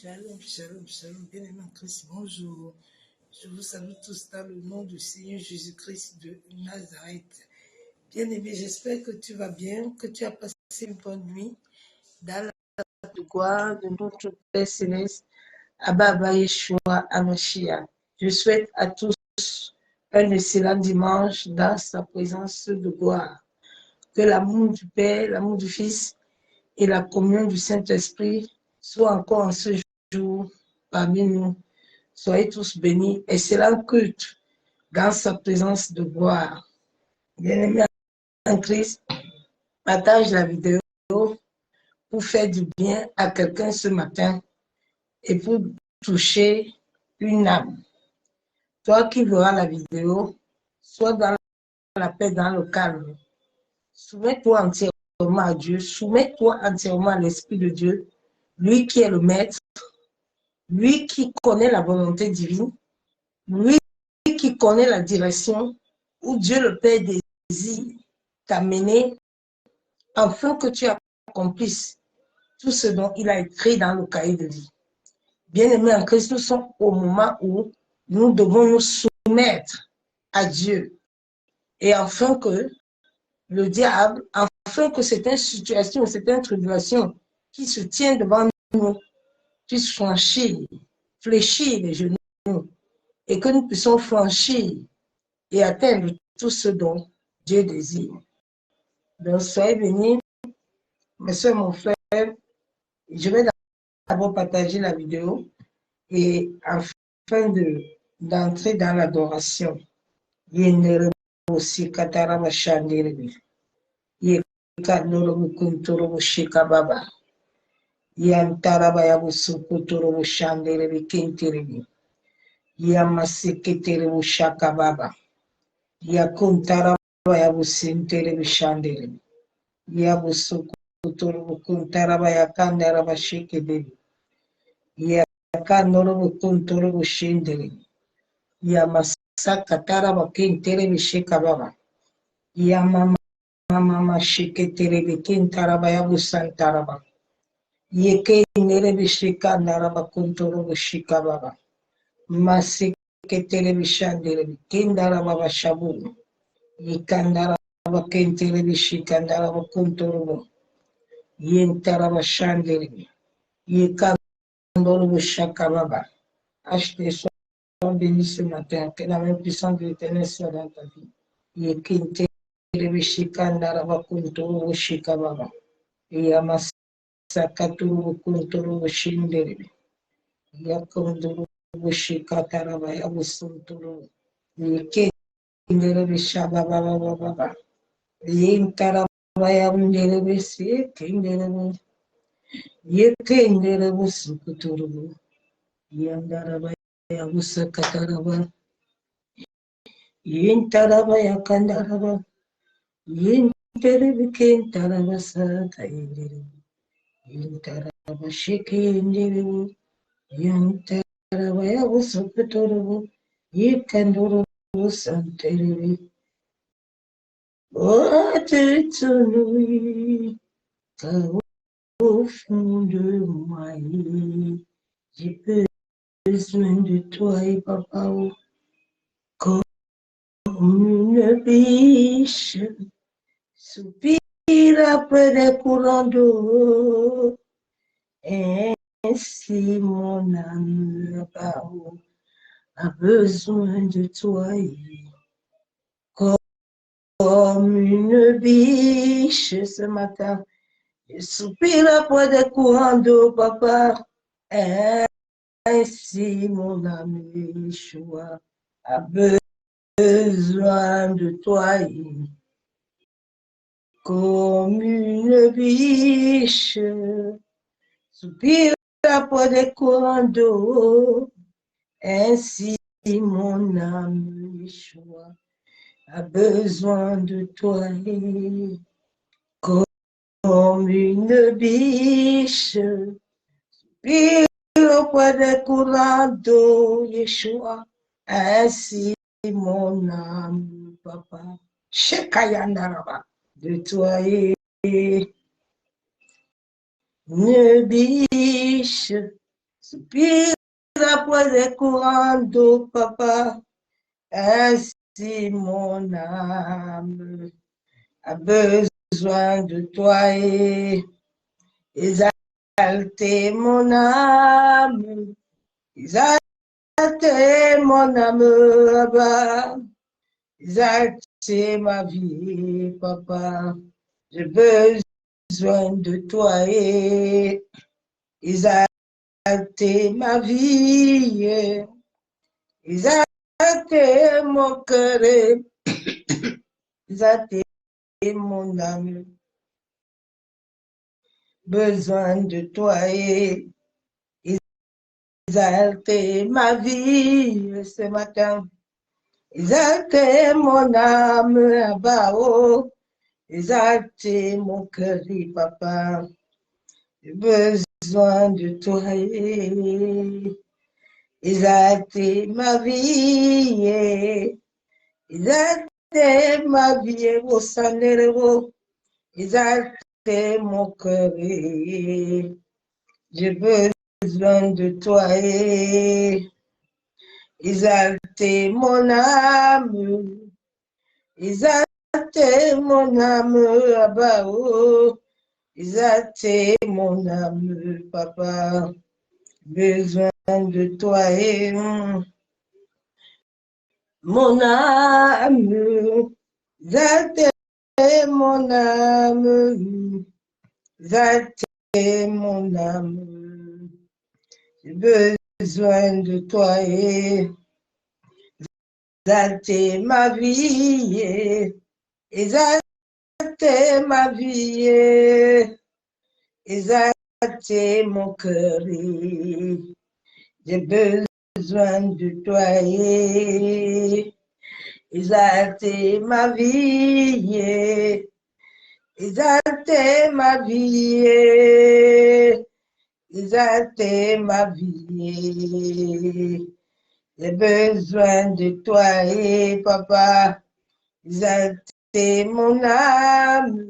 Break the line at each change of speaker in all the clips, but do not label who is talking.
Shalom, shalom, shalom, bien-aimés en Christ, bonjour. Je vous salue tous dans le nom du Seigneur Jésus-Christ de Nazareth. Bien-aimé, j'espère que tu vas bien, que tu as passé une bonne nuit dans la gloire de notre Père Céleste, Abba Yeshua Hamashiach. Je souhaite à tous un excellent dimanche dans sa présence de gloire. Que l'amour du Père, l'amour du Fils et la communion du Saint-Esprit soient encore en ce jour parmi nous. Soyez tous bénis. Excellent culte dans sa présence de gloire. Bien-aimés en Christ, partage la vidéo pour faire du bien à quelqu'un ce matin et pour toucher une âme. Toi qui verras la vidéo, sois dans la paix, dans le calme. Soumets-toi entièrement à Dieu, soumets-toi entièrement à l'Esprit de Dieu, lui qui est le Maître, lui qui connaît la volonté divine, lui qui connaît la direction où Dieu le Père désire t'amener afin que tu accomplisses tout ce dont il a écrit dans le cahier de vie. Bien-aimés en Christ, nous sommes au moment où nous devons nous soumettre à Dieu et afin que le diable, afin que certaines situations, certaines tribulations qui se tiennent devant nous puissent franchir, fléchir les genoux et que nous puissions franchir et atteindre tout ce dont Dieu désire. Donc, soyez bénis, mes soeurs, mon frère. Je vais d'abord partager la vidéo et afin d'entrer dans l'adoration. Aussi Kataraba Shanderebi. Yekanorobu Kuntorobu Shikababa. Yantaraba Yabusu Kutorobu Shanderebi Kinterebi. Yamaseketerebu Shakababa. Yakuntaraba Yabusinterebi Shanderebi. Yabusu Kutorobu Kuntaraba Yakandaraba Shikedebi. Yakanorobu Kuntorobu Shinderebi. Yamasakataraba Kinterebi Shikababa. Yamama Shiketerebi Kintaraba Yabusantaraba. Yeke Nerebi Shikandaraba Kuntorobu Shikababa. Masiketerebi Shanderebi Kindaraba Shabu. Yikandaraba Kinterebi Shikandaraba Kuntorobu. Yentaraba Shanderebi. Yekandorobu Shakababa. Achetez, sois béni ce matin, que la main puissante de l'Éternel soit dans ta vie. Yekinterebi Shikandaraba Kuntorobu Shikababa. Yamasakatorobu Kuntorobu Shinderebi. Yakondorobu Shikataraba Yabusuntorobu. Yekinderebi Shabababa. Yentaraba Yabunderebi Sekinderebi. Yekinderebi Sukutorobu. Yandaraba Yabusakataraba. Yentaraba Yakandaraba. Yenterebi Kintaraba Sakayenderebi. Yentaraba Shikinderebi. Yantaraba Yabusukutorobu. Yekandorobu Santerebi. Oh, nuit, car au fond de moi, j'ai besoin de toi et papa, comme une biche, soupire après des courants d'eau, ainsi mon âme a besoin de toi, comme une biche ce matin. Je soupire après des courants d'eau, papa. Ainsi, mon ami Yeshua a besoin de toi. Comme une biche, soupire après des courants d'eau. Ainsi, mon âme Yeshua a besoin de toi. Comme une biche, soupire auprès des courants d'eau, Yeshua, ainsi mon âme, papa, Shekayandaraba, de toi une biche, soupire après les courants d'eau, papa. Ainsi mon âme a besoin de toi et exalter mon âme, exalter mon âme, là-bas. Exalter ma vie, papa. J'ai besoin de toi et exalter ma vie, exalter mon cœur, exalter mon âme. Besoin de toi et exalter ma vie ce matin. Exalter mon âme là-bas, oh. Exalter mon cœur, papa. J'ai besoin de toi. Exalter ma vie. Exalter ma vie, au sanero. Exalter mon cœur. J'ai besoin de toi. Exalter mon âme. Exalter mon âme, là-bas, oh. Exalter mon âme, papa. Besoin de toi et mon âme. Exalter mon âme. Exalter mon âme. J'ai besoin de toi et exalter ma vie. Exalter ma vie. Exalter mon cœur. J'ai besoin de toi et exalter ma vie. Exalter ma vie. Exalter ma vie. J'ai besoin de toi et papa. Exalter mon âme.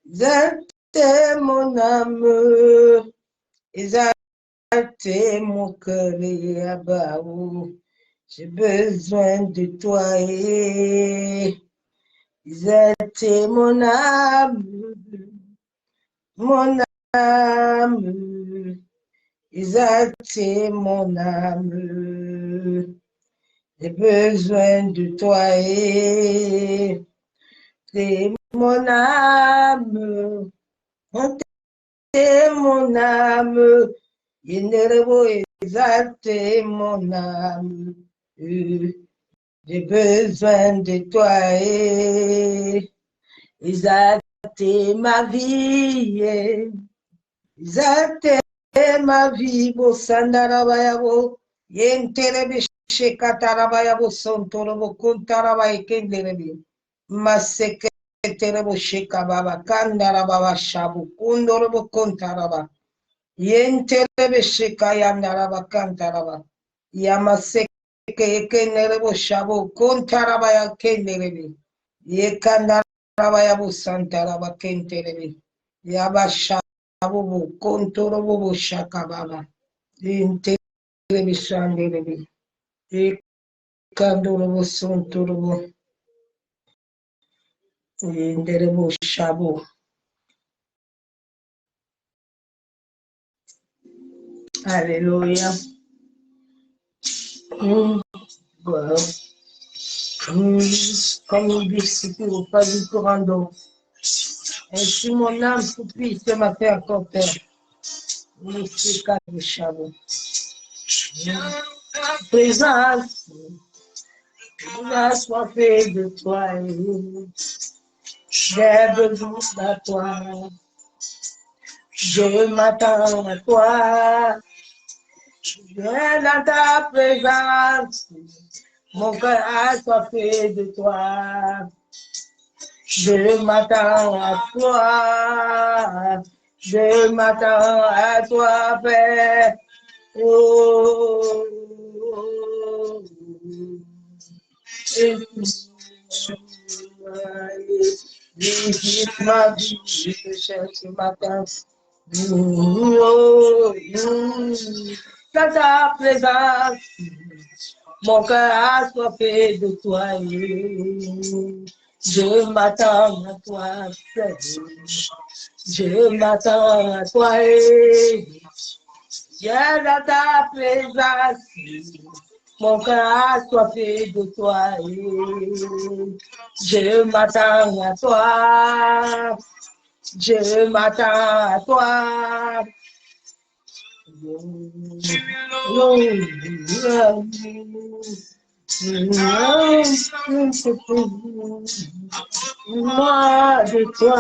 Exalter mon âme. Exalter mon cœur et à j'ai besoin de toi et exalter mon âme, exalter mon âme. J'ai besoin de toi et c'est mon âme, c'est mon âme. Exalter mon âme. J'ai besoin de toi et exalter ma vie. Exalter ma vie. Bosandarabaya. Yenterebe shekatarabaya bosontorobo kuntarabaya kenderebe. Maseketerebo shekababa kandarababa shabu kundorobo kuntaraba. Yenterebe shekayandaraba kantaraba. Yamaseke yekenerebo shabo kontarabaya kenderebe. Yekandarabaya busantaraba kenterebe. Yabashabu kontorobo shakababa. Yenterebe shanderebe. Yekandorobo sontorobo. Yenderebo shabo. Alléluia. Voilà. Comme il dit, c'était au pas du courant. Ainsi mon âme soupire, ce matin encore, Père. Monsieur Kadouchabou. Présence, nous assoiffés de toi. J'ai besoin de toi. Je m'attends à toi. Je viens dans ta présence. Mon cœur assoiffé de toi. Je m'attends à toi. Je m'attends à toi, Père. Oh, oh, ma vie, je te cherche ce matin.
Dans ta présence, mon cœur a soifé de toi. Je m'attends à toi, Seigneur. Je m'attends à toi. Viens dans ta présence, mon cœur a soifé de toi. Je m'attends à toi. Je m'attends à toi. Moi de toi,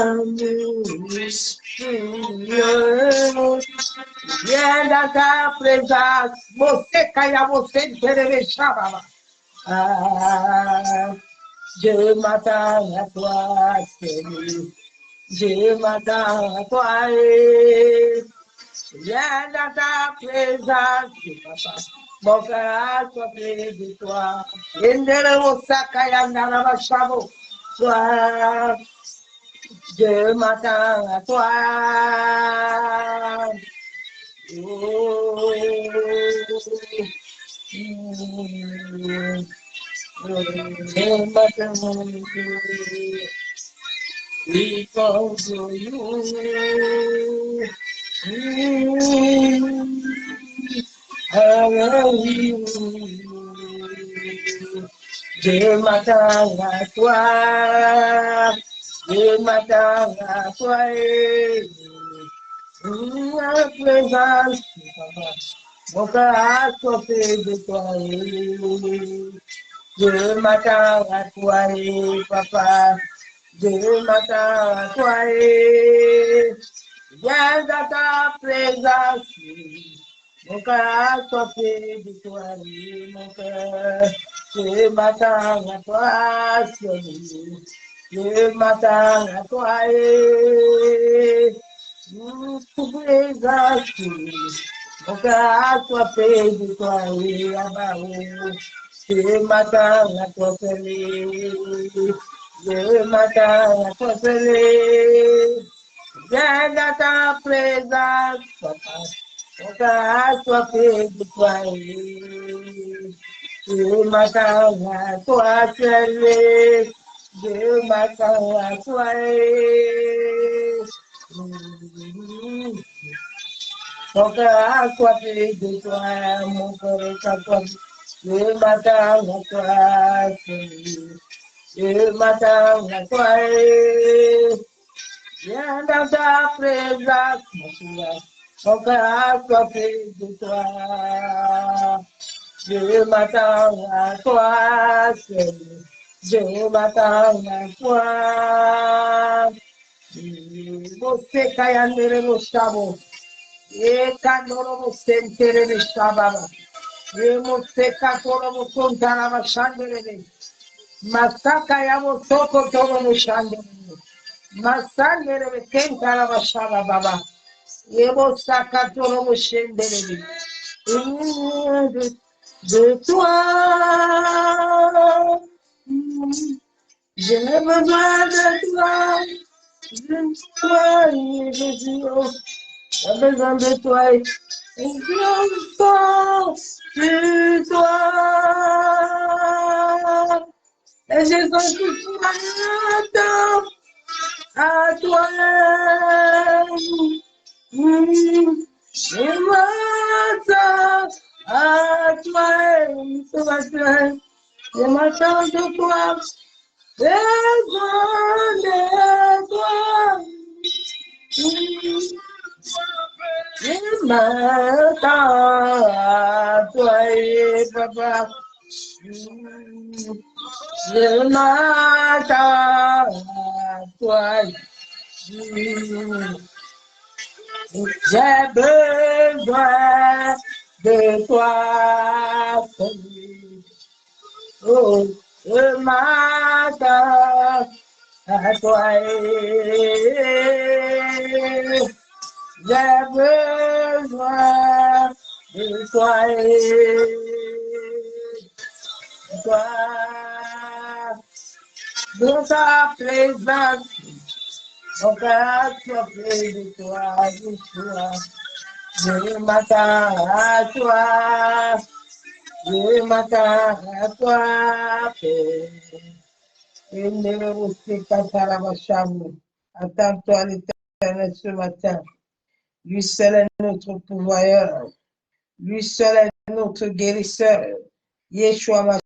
viens dans ta présence, você caia, você tererechava. Je m'attends à toi, Seigneur. Je m'attends à toi. Viens dans ta présence, papa. Mon cœur a soifé de toi. Endere osaka yandara bashabo. Toi, je m'attends à toi. Oh, je m'attends. Because of you. I love you. Je m'attends à toi. Je m'attends à toi. La présence, mon cœur a sauté de toi. Je m'attends à toi, papa. Je m'attends à toi. Viens dans ta présence. Mon cœur a soifé de toi, mon cœur. Je m'attends à toi, Seigneur. Je m'attends à toi. Présence. Mon cœur a soifé de toi, là-bas. Je m'attends à toi, Seigneur. Je m'attends à toi, Seigneur. Viens dans ta présence, papa. Mon cœur a soifé de toi. Je m'attends à toi, Seigneur. Je m'attends à toi. Mon cœur a soifé de toi. Mon cœur est à toi. Je m'attends à toi, Seigneur. Je m'attends à toi. Viens dans ta présence, mon cœur a soifé de toi. Je m'attends à toi, Seigneur. Je m'attends à toi. Você caiandere no chavo. E candoro no sentere no chavava. E você catoro no contara no chandere. Masaka yamo soko toro no chandere. Masandere kentara bashaba baba. Yebo sakatoro moshendere. De toi, j'ai besoin de toi. De toi, Jésus. J'ai besoin de toi. Et de toi. Et Jésus, tu m'attends. À toi, je m'attends à toi, je m'attends de toi, besoin de toi, je m'attends à toi, papa, je m'attends à toi. J'ai besoin de toi, oh, je m'attends à toi. J'ai besoin de toi, de ta présence. Mon cœur soit fait de toi, Yeshua. Je m'attends à toi. Je m'attends à toi, Père. Attends-toi l'Éternel ce matin. Lui seul est notre pourvoyeur. Lui seul est notre guérisseur. Yeshua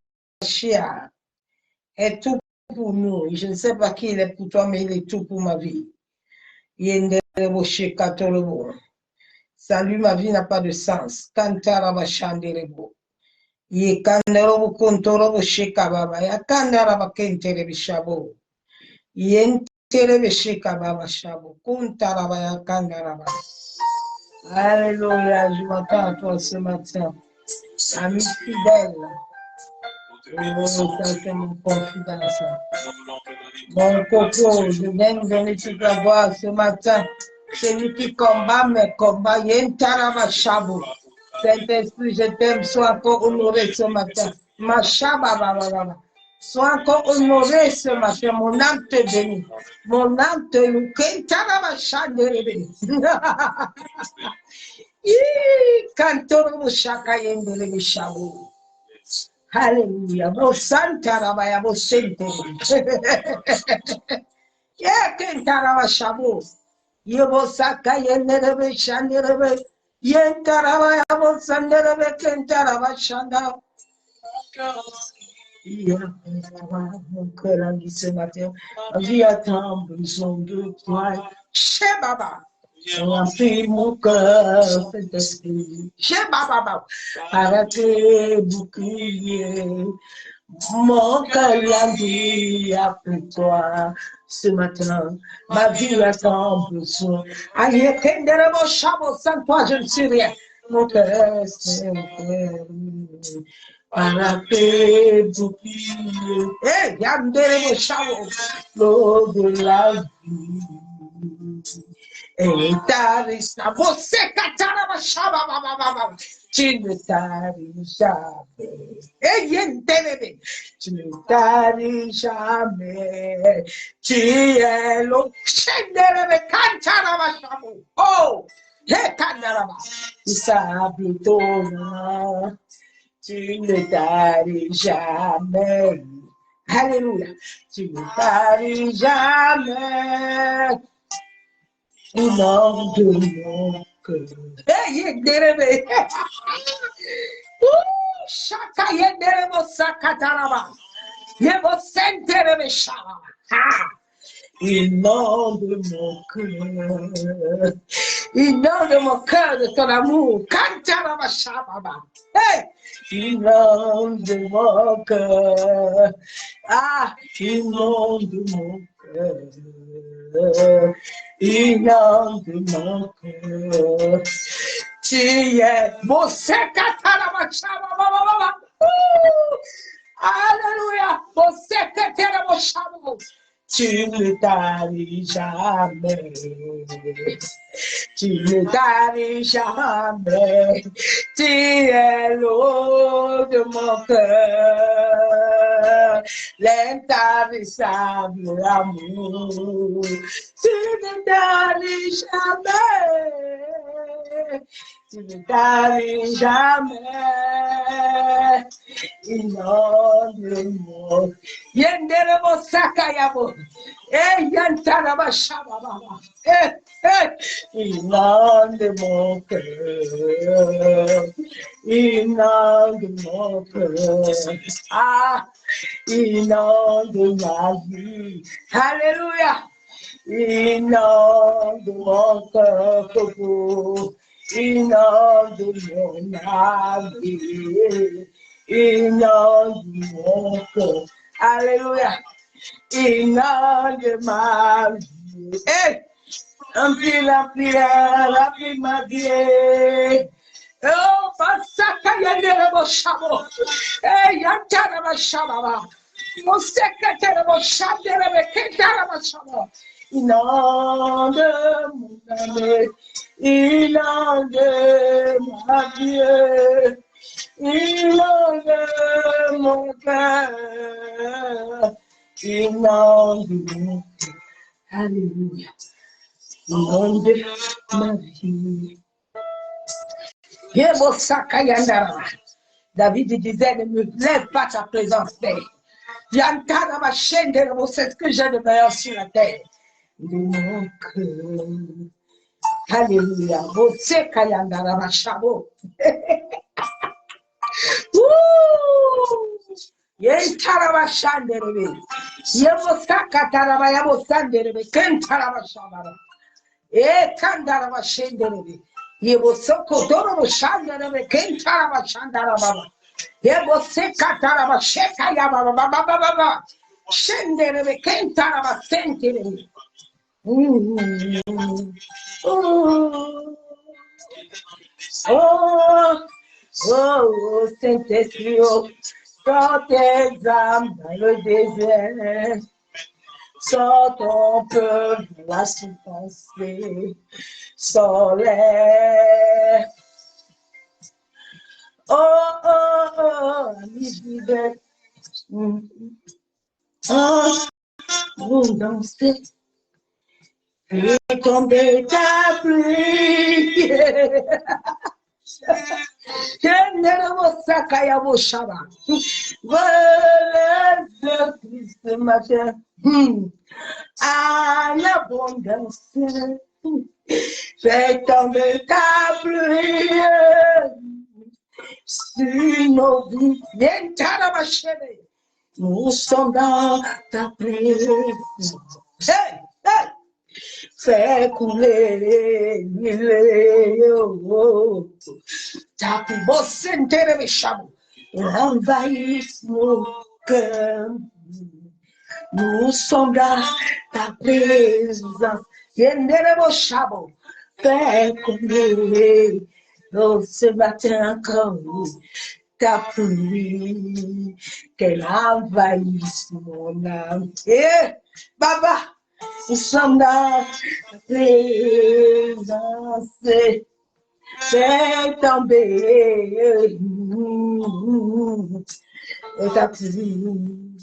Mashiach est tout pour nous. Je ne sais pas qui il est pour toi, mais il est tout pour ma vie. Salut, ma vie n'a pas de sens. Kantarabashanderebo. Yekanderobo kontorobo shekababa. Yakandaraba kentere bishabo. Yentere bishekababa shabo. Kuntaraba yakandaraba. Alléluia, je m'attends à toi ce matin. Ami fidèle. Oh, ça c'est mon confidence. Mon coco, je viens de donner toute la voix ce matin. Celui qui combat mes combats, Yentaraba Shabo. Saint-Esprit, je t'aime, sois encore honoré ce matin. Ma Shabba, sois encore honoré ce matin. Mon âme te bénit. Mon âme te loue. Yentaraba Shabo. Kantoro Shaka Yendele Shabo. Hallelujah. Bo Santa Rabaya, Bo Sente. Yeah, Kentaraba Shabo. Yebo Saka Yenderebe Shanderebe. Yentaraba Yabo Sanderebe Kentaraba Shanda. Mon cœur a dit ce matin, la vie a tant besoin de toi. Shebaba. Remplis mon cœur, Saint-Esprit. Shebaba. Arrêtez bouclier. Mon cœur l'a dit après toi. Ce matin, ma vie a tant besoin. Aïe, Kenderebo Shabo, sans toi, je ne suis rien. Mon cœur, Saint-Esprit. Arrêtez bouclier. Eh, Yanderebo Shabo, l'eau de la vie. Et tarissa, você cataraba chaba, tu ne taris jamais. Et yentelebe, tu ne taris jamais. Tu es l'eau, chendelebe, cantaraba chabo. Oh, he cantaraba, sable ton, tu ne taris jamais. Alléluia, tu ne taris jamais. Nom de mon cœur. Hey, Yenderebe. Shaka Yenderebo Sakataraba. Yebo Senterebe Shaba. Nom de mon cœur. Nom de mon cœur, de ton amour. Kantaraba Shababa. Hey, nom de mon cœur. Ah, nom de mon cœur. Nom de mon cœur. Tu es mon Sekataraba Shababa. Alléluia. Mon Sekataraba Shababa. Tu ne taris jamais. Tu ne taris jamais. Tu es l'eau de mon cœur. L'intarissable amour. Tu ne taris jamais. Tu ne taris jamais. Non de moi. Yenderebo Sakayabo. Yantaraba Shababa. Inonde de mon cœur. Inonde de mon cœur. Ah, inonde de ma vie. Alléluia. Inonde de mon cœur. Inonde de mon âme. Inonde de mon cœur. Alléluia. Inonde ma vie. Remplis la prière, remplis ma vie. Oh, Basaka Yanderebo Shabo. Yantaraba Shababa. Mon secrétaire Shanderebe Kentaraba Shabo. Inonde mon âme. Inonde ma vie. Inonde mon cœur. Inonde mon cœur. Alléluia. Nom de ma vie. David disait, ne me lève pas ta présence, Père. Yantana ma chaîne de c'est ce que j'ai de meilleur sur la terre. De mon cœur. Alléluia. Você kayandara ma chabo. Yentara ma shanderebe. Yemosaka taraba yamosanderebe. Kentara ma shabara. Kandara ma shenderebe. Yemosoko doro ma shanderebe. Kentara ma shandara baba. Yemoseka taraba sheka yababa baba baba. Shenderebe kentara ma senterebe. Oh, Saint-Esprit, sors tes âmes dans le désert, sors ton peuple dans la souffrance, sors les. Amis fidèles, vous dansez. Et tomber ta pluie. Voilà ce matin. À l'abondance. Fais tomber ta pluie. Sur nos vies. Nous sommes dans ta présence. Hey, hey. Fais couler ta plus beau sentere de chameau, envahisse nos cœurs. Nous sommes dans ta présence. Yenere chameau, fais couler ce matin encore ta pluie, qu'elle envahisse mon âme. Baba. Nous sommes dans ta présence, fais tomber ta pluie,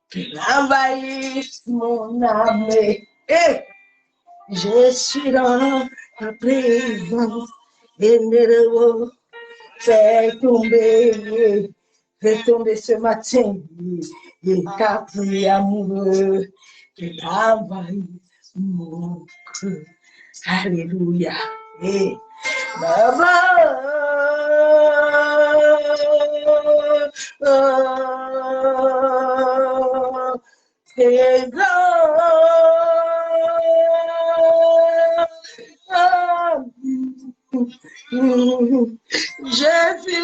qu'elle envahisse mon âme. Je suis dans ta présence, et fais tomber ce matin, et ta pluie amoureuse. Que envahit mon cœur. Alléluia. Et je suis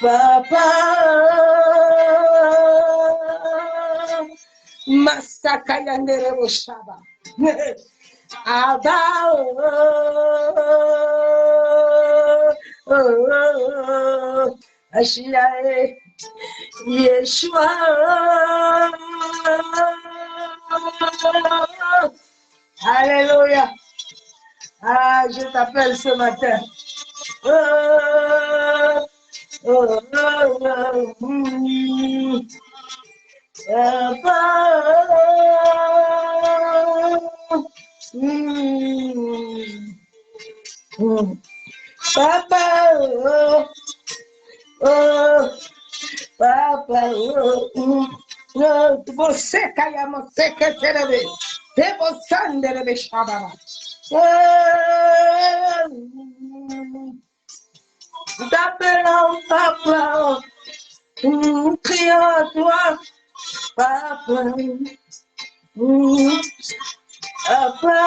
Papa, Masakaya Nerebo Shaba, Abba, Ashia, Yeshua, Alléluia. Ah, je t'appelle ce matin. Papa, Papa, você cai você quer ser a vez. Você anda a vez, Papa. T'appelons, Papa, crions à toi, Papa, Papa,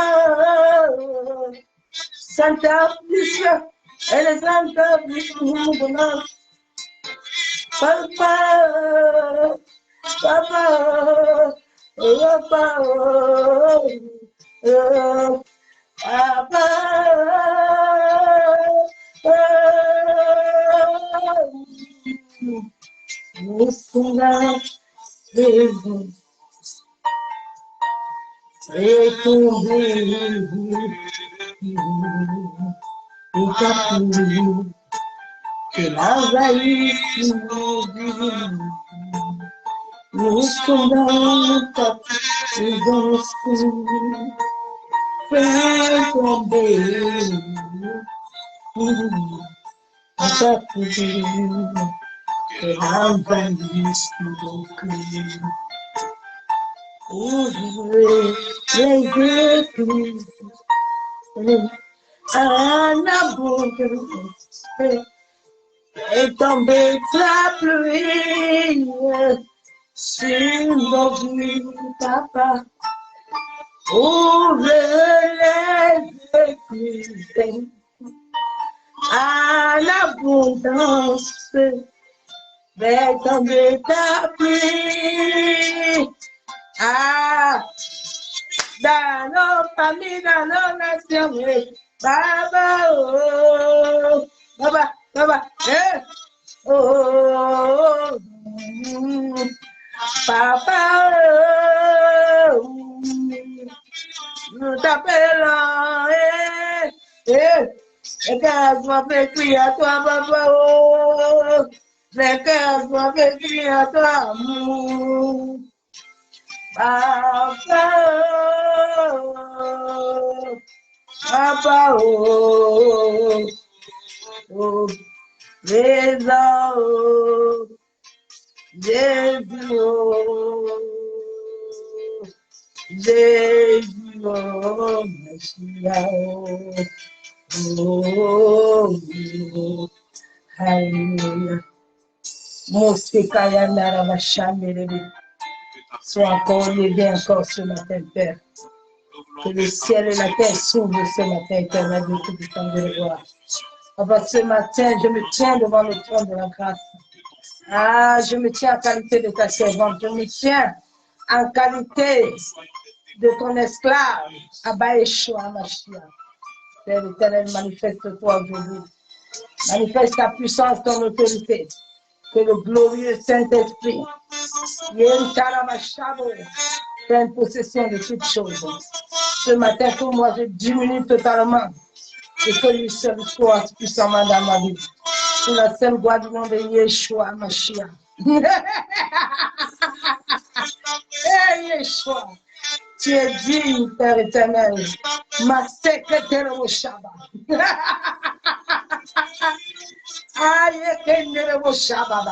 Santa Lucia, elle est Santa Lucia, Papa, Papa, Papa, Papa, nous sommes là, et tombé, et ta pluie, que l'envahisse nous sommes ta présence, fais tomber en ta présence, que l'envahisse nos cœurs. Ouvrez les églises en abondance et tomber ta pluie sur nos vies, papa. Ouvrez les églises en abondance et tomber ta pluie. Ah, dans nos familles, dans nos nations, Baba, oh, Baba, Baba, oh, Papa, oh, nous t'appelons, les cœurs doivent crier à toi, Baba, oh, les cœurs doivent crier à toi, amour. Papa, Papa, oh, oh, Jésus, oh, Jésus, oh, Jésus, oh, Messia, oh, oh, Alléluia. Mosekaya Naravashandelebe. Sois encore élevé encore ce matin, Père. Que le ciel et la terre s'ouvrent ce matin, éternel de tout le temps de le voir. Papa, ce matin, je me tiens devant le trône de la grâce. Ah, je me tiens en qualité de ta servante. Je me tiens en qualité de ton esclave. Abba Yeshua Mashiach. Père éternel, manifeste-toi aujourd'hui. Manifeste ta puissance, ton autorité. Que le glorieux Saint-Esprit prenne possession de toutes choses. Ce matin, pour moi, je diminue totalement et que lui seul soit puissamment dans ma vie. Pour la seule gloire du nom de Yeshua Mashiach. Hey Yeshua, tu es digne, Père éternel. Ma secrétaire au Shabbat. Aïe, Kendere au Shabbat.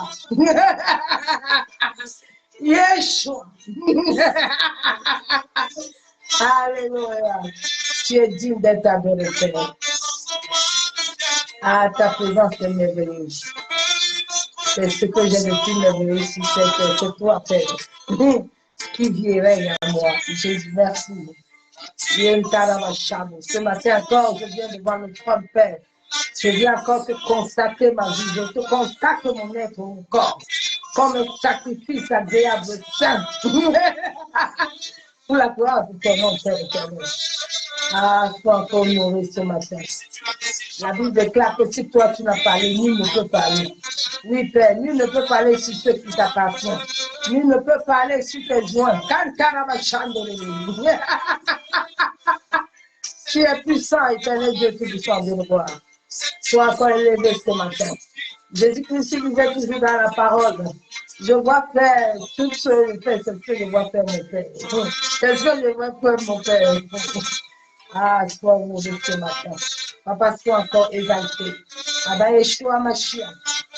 Yeshua. Alléluia. Tu es digne d'être adoré, Père. Ah, ta présence est merveilleuse. C'est ce que j'ai de plus merveilleux ici, c'est toi, Père, qui vierait à moi. Jésus, merci. Ce matin encore, je viens devant le trône, Père. Je viens encore te consacrer ma vie. Je te consacre mon être, mon corps, comme un sacrifice agréable, saint. Pour la gloire de ton nom, Père éternel. Ah, sois encore honoré ce matin. La Bible déclare que si toi tu n'as parlé, nul ne peut parler. Oui, Père, nul ne peut parler sur ce qui t'appartient. Nul ne peut parler sur tes joints. Tu es puissant, éternel Dieu, tout-puissant de le voir. Sois encore élevé ce matin. Jésus-Christ disait toujours dans la parole. Je vois faire tout ce que c'est ce que je vois faire, mon Père. C'est ce que je vois faire, mon Père. Ah, sois honoré ce matin. Papa, sois encore exalté. Abba Yeshua Mashiach,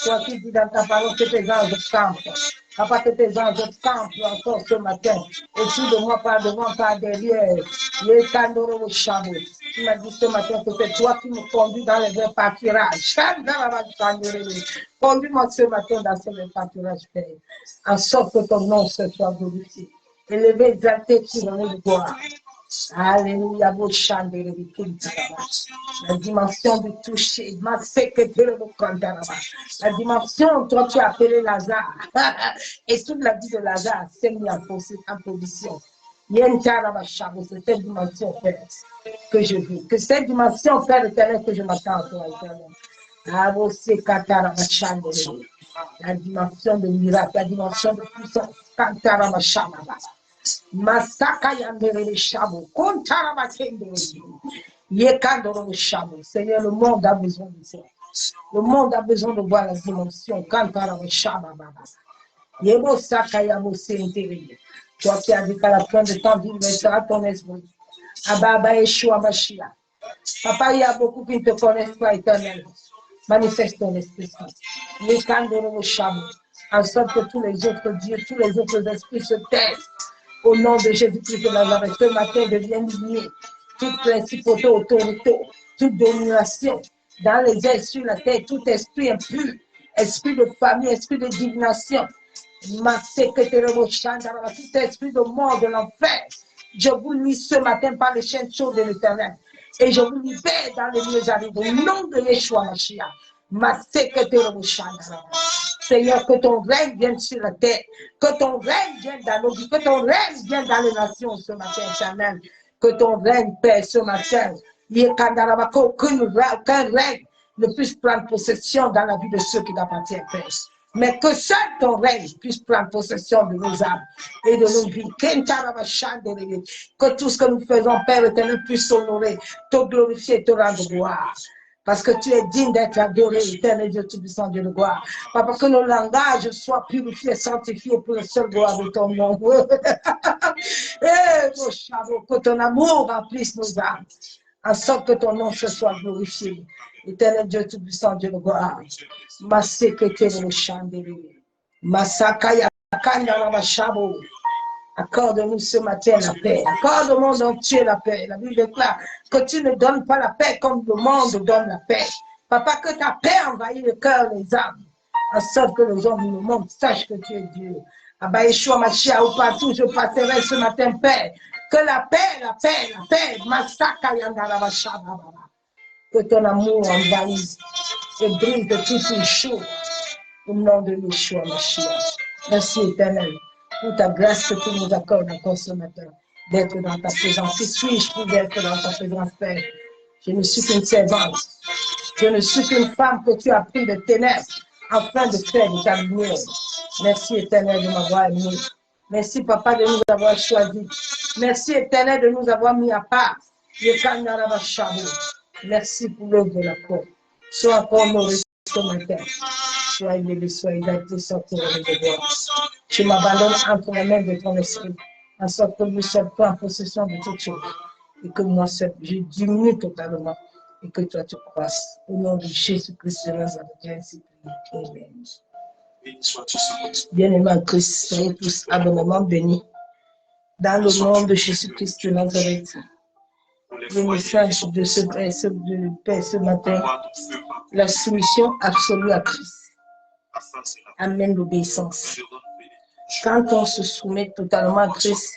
toi qui dis dans ta parole que tes anges campent. Papa, que tes anges campent encore ce matin. Autour de moi, par devant, par derrière. Tu m'as dit ce matin que c'est toi qui me conduis dans les verts pâturages. Conduis-moi ce matin dans ces verts pâturages, Père. En sorte que ton nom se soit glorifié. Élevé, exalté, couronné de gloire. Alléluia, la dimension du toucher, la dimension, toi tu as appelé Lazare, et toute la vie de Lazare s'est mise en position. C'est cette dimension, Père, que je veux. Que cette dimension, Père éternel, que je m'attends à toi, éternel. La dimension de miracle, la dimension de puissance. Masaka yandere shabu, kontara bakende. Yekandoro shabu. Seigneur, le monde a besoin de ça. Le monde a besoin de voir la dimension. Yebo Sakaya Mose Intérêt. Toi qui as dit qu'à la fin de temps, il restera ton esprit. Ababa Yeshua Mashiach. Papa, il y a beaucoup qui ne te connaissent pas, éternel. Manifeste ton esprit. En sorte que tous les autres dieux, tous les autres esprits se taisent. Au nom de Jésus-Christ de Nazareth, ce matin deviennent liés. Toute principauté, autorité, toute domination dans les airs sur la terre, tout esprit impur, esprit de famille, esprit de divination, tout esprit de mort, de l'enfer. Je vous lis ce matin par les chaînes chaudes de l'Éternel. Et je vous libère dans les lieux arides. Au nom de Yeshua Mashiach. Seigneur, que ton règne vienne sur la terre. Que ton règne vienne dans nos vies. Que ton règne vienne dans les nations ce matin, éternel. Que ton règne, Père, ce matin. Qu'aucun règne ne puisse prendre possession dans la vie de ceux qui t'appartiennent, Père. Mais que seul ton règne puisse prendre possession de nos âmes et de nos vies. Que tout ce que nous faisons, Père éternel, puisse s'honorer, te glorifier, te rendre gloire. Parce que tu es digne d'être adoré, éternel Dieu Tout-Puissant, Dieu de gloire. Papa, que nos langages soient purifiés, sanctifiés pour la seule gloire de ton nom. Que ton amour remplisse nos âmes, en sorte que ton nom se soit glorifié. Éternel Dieu Tout-Puissant, Dieu de gloire. Accorde-nous ce matin la paix. Accorde au monde entier la paix. La Bible déclare que tu ne donnes pas la paix comme le monde donne la paix. Papa, que ta paix envahit le cœur des âmes, en sorte que les gens du monde sachent que tu es Dieu. Abba Yeshua Mashiach, où partout je passerai ce matin, Père. Que la paix, Masaka Yandara Shababa. Que ton amour envahisse et brise de toutes les choses. Au nom de Yeshua Mashiach. Merci éternel pour ta grâce que tu nous accordes encore ce matin d'être dans ta présence. Qui suis-je pour être dans ta présence, Père? Je ne suis qu'une servante. Je ne suis qu'une femme que tu as pris de ténèbres afin de faire de ta lumière. Merci éternel de m'avoir aimé. Merci papa de nous avoir choisis. Merci éternel de nous avoir mis à part. Merci pour l'œuvre de la croix. Sois encore honoré ce matin. Sois élevé, sois exalté, sois couronné de gloire. Je m'abandonne entre les mains de ton esprit, en sorte que vous soyez en possession de toutes choses. Et que moi seul, je diminue totalement. Et que toi tu croisses. Au nom de Jésus-Christ de Nazareth, ainsi prié. Bien-aimés en Christ, soyez tous abondamment bénis. Dans le nom de Jésus-Christ de Nazareth. Le message de ce Père ce matin, la soumission absolue à Christ amène l'obéissance. Quand on se soumet totalement à Christ,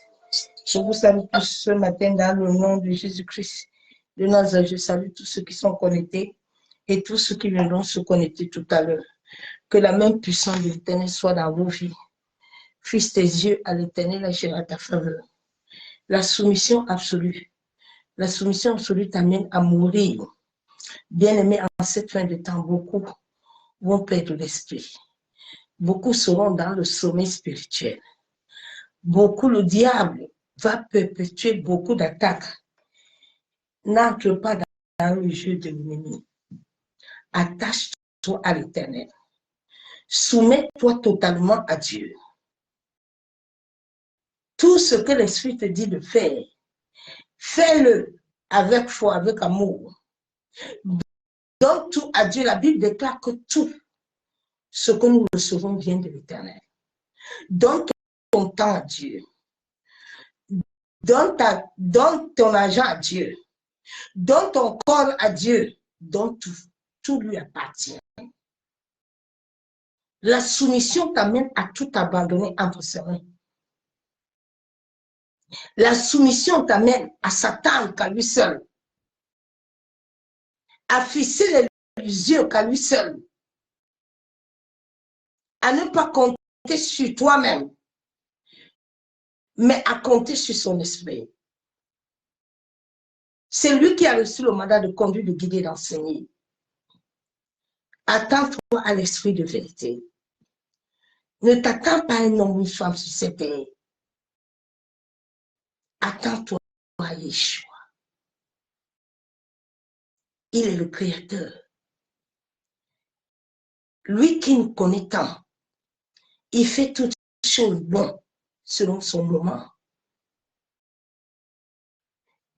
je vous salue tous ce matin dans le nom de Jésus-Christ de Nazareth. Je salue tous ceux qui sont connectés et tous ceux qui viendront se connecter tout à l'heure. Que la même puissance de l'Éternel soit dans vos vies. Fixe tes yeux à l'Éternel, agir à ta faveur. La soumission absolue. La soumission absolue t'amène à mourir. Bien-aimés, en cette fin de temps, beaucoup vont perdre l'esprit. Beaucoup seront dans le sommeil spirituel. Beaucoup, le diable va perpétuer beaucoup d'attaques. N'entre pas dans le jeu de l'ennemi. Attache-toi à l'Éternel. Soumets-toi totalement à Dieu. Tout ce que l'Esprit te dit de faire, fais-le avec foi, avec amour. Donne tout à Dieu. La Bible déclare que tout ce que nous recevons vient de l'Éternel. Donne ton temps à Dieu. Donne ton argent à Dieu. Donne ton corps à Dieu. Donne tout. Tout lui appartient. La soumission t'amène à tout abandonner entre ses mains. La soumission t'amène à s'attendre qu'à lui seul. À fixer les yeux qu'à lui seul. À ne pas compter sur toi-même, mais à compter sur son esprit. C'est lui qui a reçu le mandat de conduire, de guider, d'enseigner. Attends-toi à l'esprit de vérité. Ne t'attends pas à un homme ou une femme sur cette terre. Attends-toi à Yeshua. Il est le Créateur.
Lui qui nous connaît tant, il fait toutes choses bonnes selon son moment.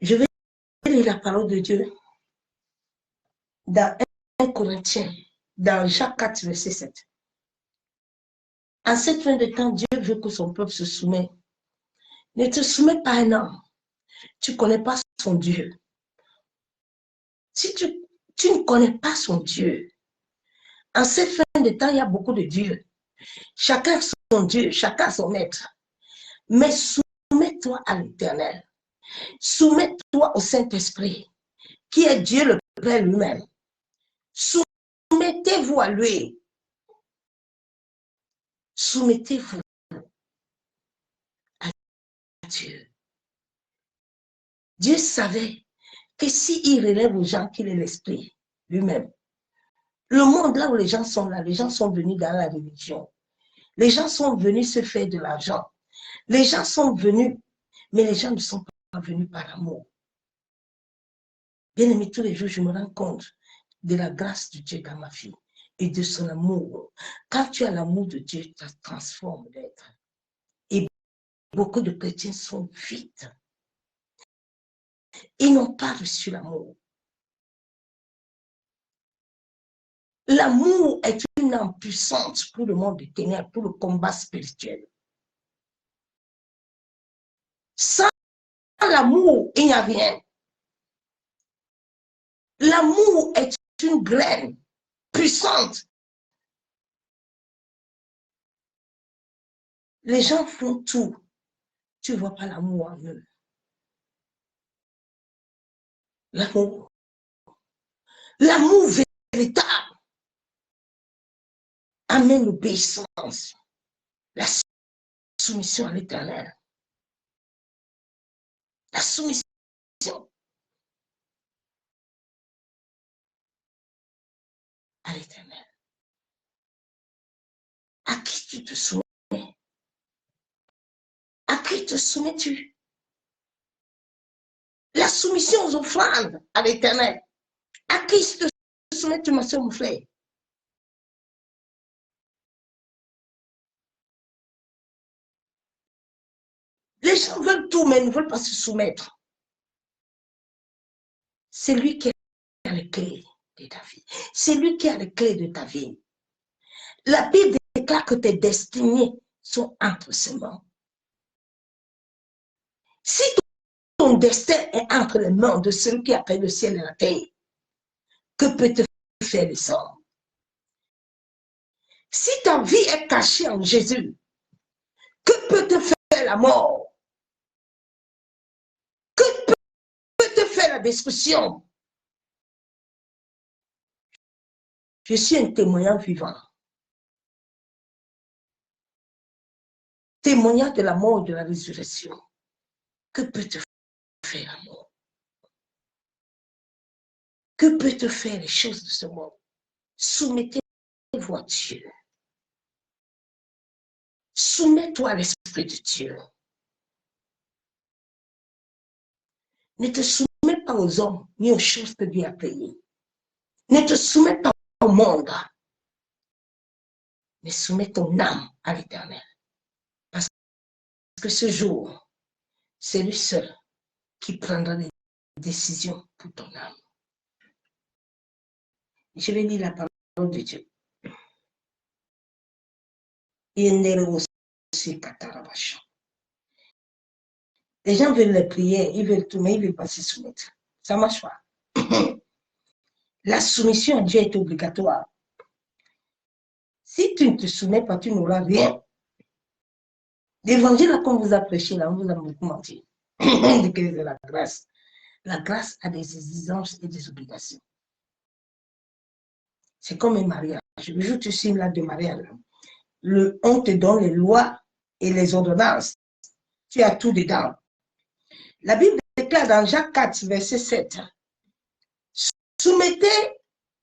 Je vais lire la parole de Dieu dans 1 Corinthiens, dans Jacques 4, verset 7. En cette fin de temps, Dieu veut que son peuple se soumette. Ne te soumets pas à un homme. Tu ne connais pas son Dieu. Si tu ne connais pas son Dieu, en cette fin de temps, il y a beaucoup de dieux. Chacun son Dieu, chacun son maître. Mais soumets-toi à l'Éternel. Soumets-toi au Saint-Esprit, qui est Dieu le Père lui-même. Soumettez-vous à lui. Soumettez-vous à Dieu. Dieu savait que s'il relève aux gens qu'il est l'Esprit lui-même, le monde là où les gens sont là, les gens sont venus dans la religion. Les gens sont venus se faire de l'argent. Les gens sont venus, mais les gens ne sont pas venus par amour. Bien aimé, tous les jours, je me rends compte de la grâce de Dieu dans ma vie et de son amour. Quand tu as l'amour de Dieu, ça transforme l'être. Et beaucoup de chrétiens sont vides. Ils n'ont pas reçu l'amour. L'amour est une arme puissante pour le monde des ténèbres, pour le combat spirituel. Sans l'amour, il n'y a rien. L'amour est une graine puissante. Les gens font tout. Tu ne vois pas l'amour en eux. L'amour. L'amour véritable amène l'obéissance, la soumission à l'Éternel. La soumission. À l'Éternel. À qui tu te soumets? À qui te soumets-tu? La soumission aux offrandes à l'Éternel. À qui te soumets-tu, ma soeur, mon frère? Les gens veulent tout, mais ils ne veulent pas se soumettre. C'est lui qui a les clés de ta vie. C'est lui qui a les clés de ta vie. La Bible déclare que tes destinées sont entre ses mains. Si ton destin est entre les mains de celui qui a fait le ciel et la terre, que peut te faire le sort? Si ta vie est cachée en Jésus, que peut te faire la mort? Que peut te faire la destruction? Je suis un témoignant vivant. Témoignant de la mort et de la résurrection. Que peut te faire la mort? Que peut te faire les choses de ce monde? Soumettez-vous à Dieu. Soumets-toi à l'Esprit de Dieu. Ne te soumets pas aux hommes ni aux choses que Dieu a créées. Ne te soumets pas au monde. Mais soumets ton âme à l'Éternel. Parce que ce jour, c'est lui seul qui prendra les décisions pour ton âme. Je vais lire la parole de Dieu. Les gens veulent les prier, ils veulent tout, mais ils ne veulent pas se soumettre. Ça ne marche pas. La soumission à Dieu est obligatoire. Si tu ne te soumets pas, tu n'auras rien. L'évangile qu'on vous a prêché, là, on vous a beaucoup menti. De la grâce. La grâce a des exigences et des obligations. C'est comme un mariage. Le jour où tu signes là de mariage, on te donne les lois et les ordonnances. Tu as tout dedans. La Bible déclare dans Jacques 4, verset 7,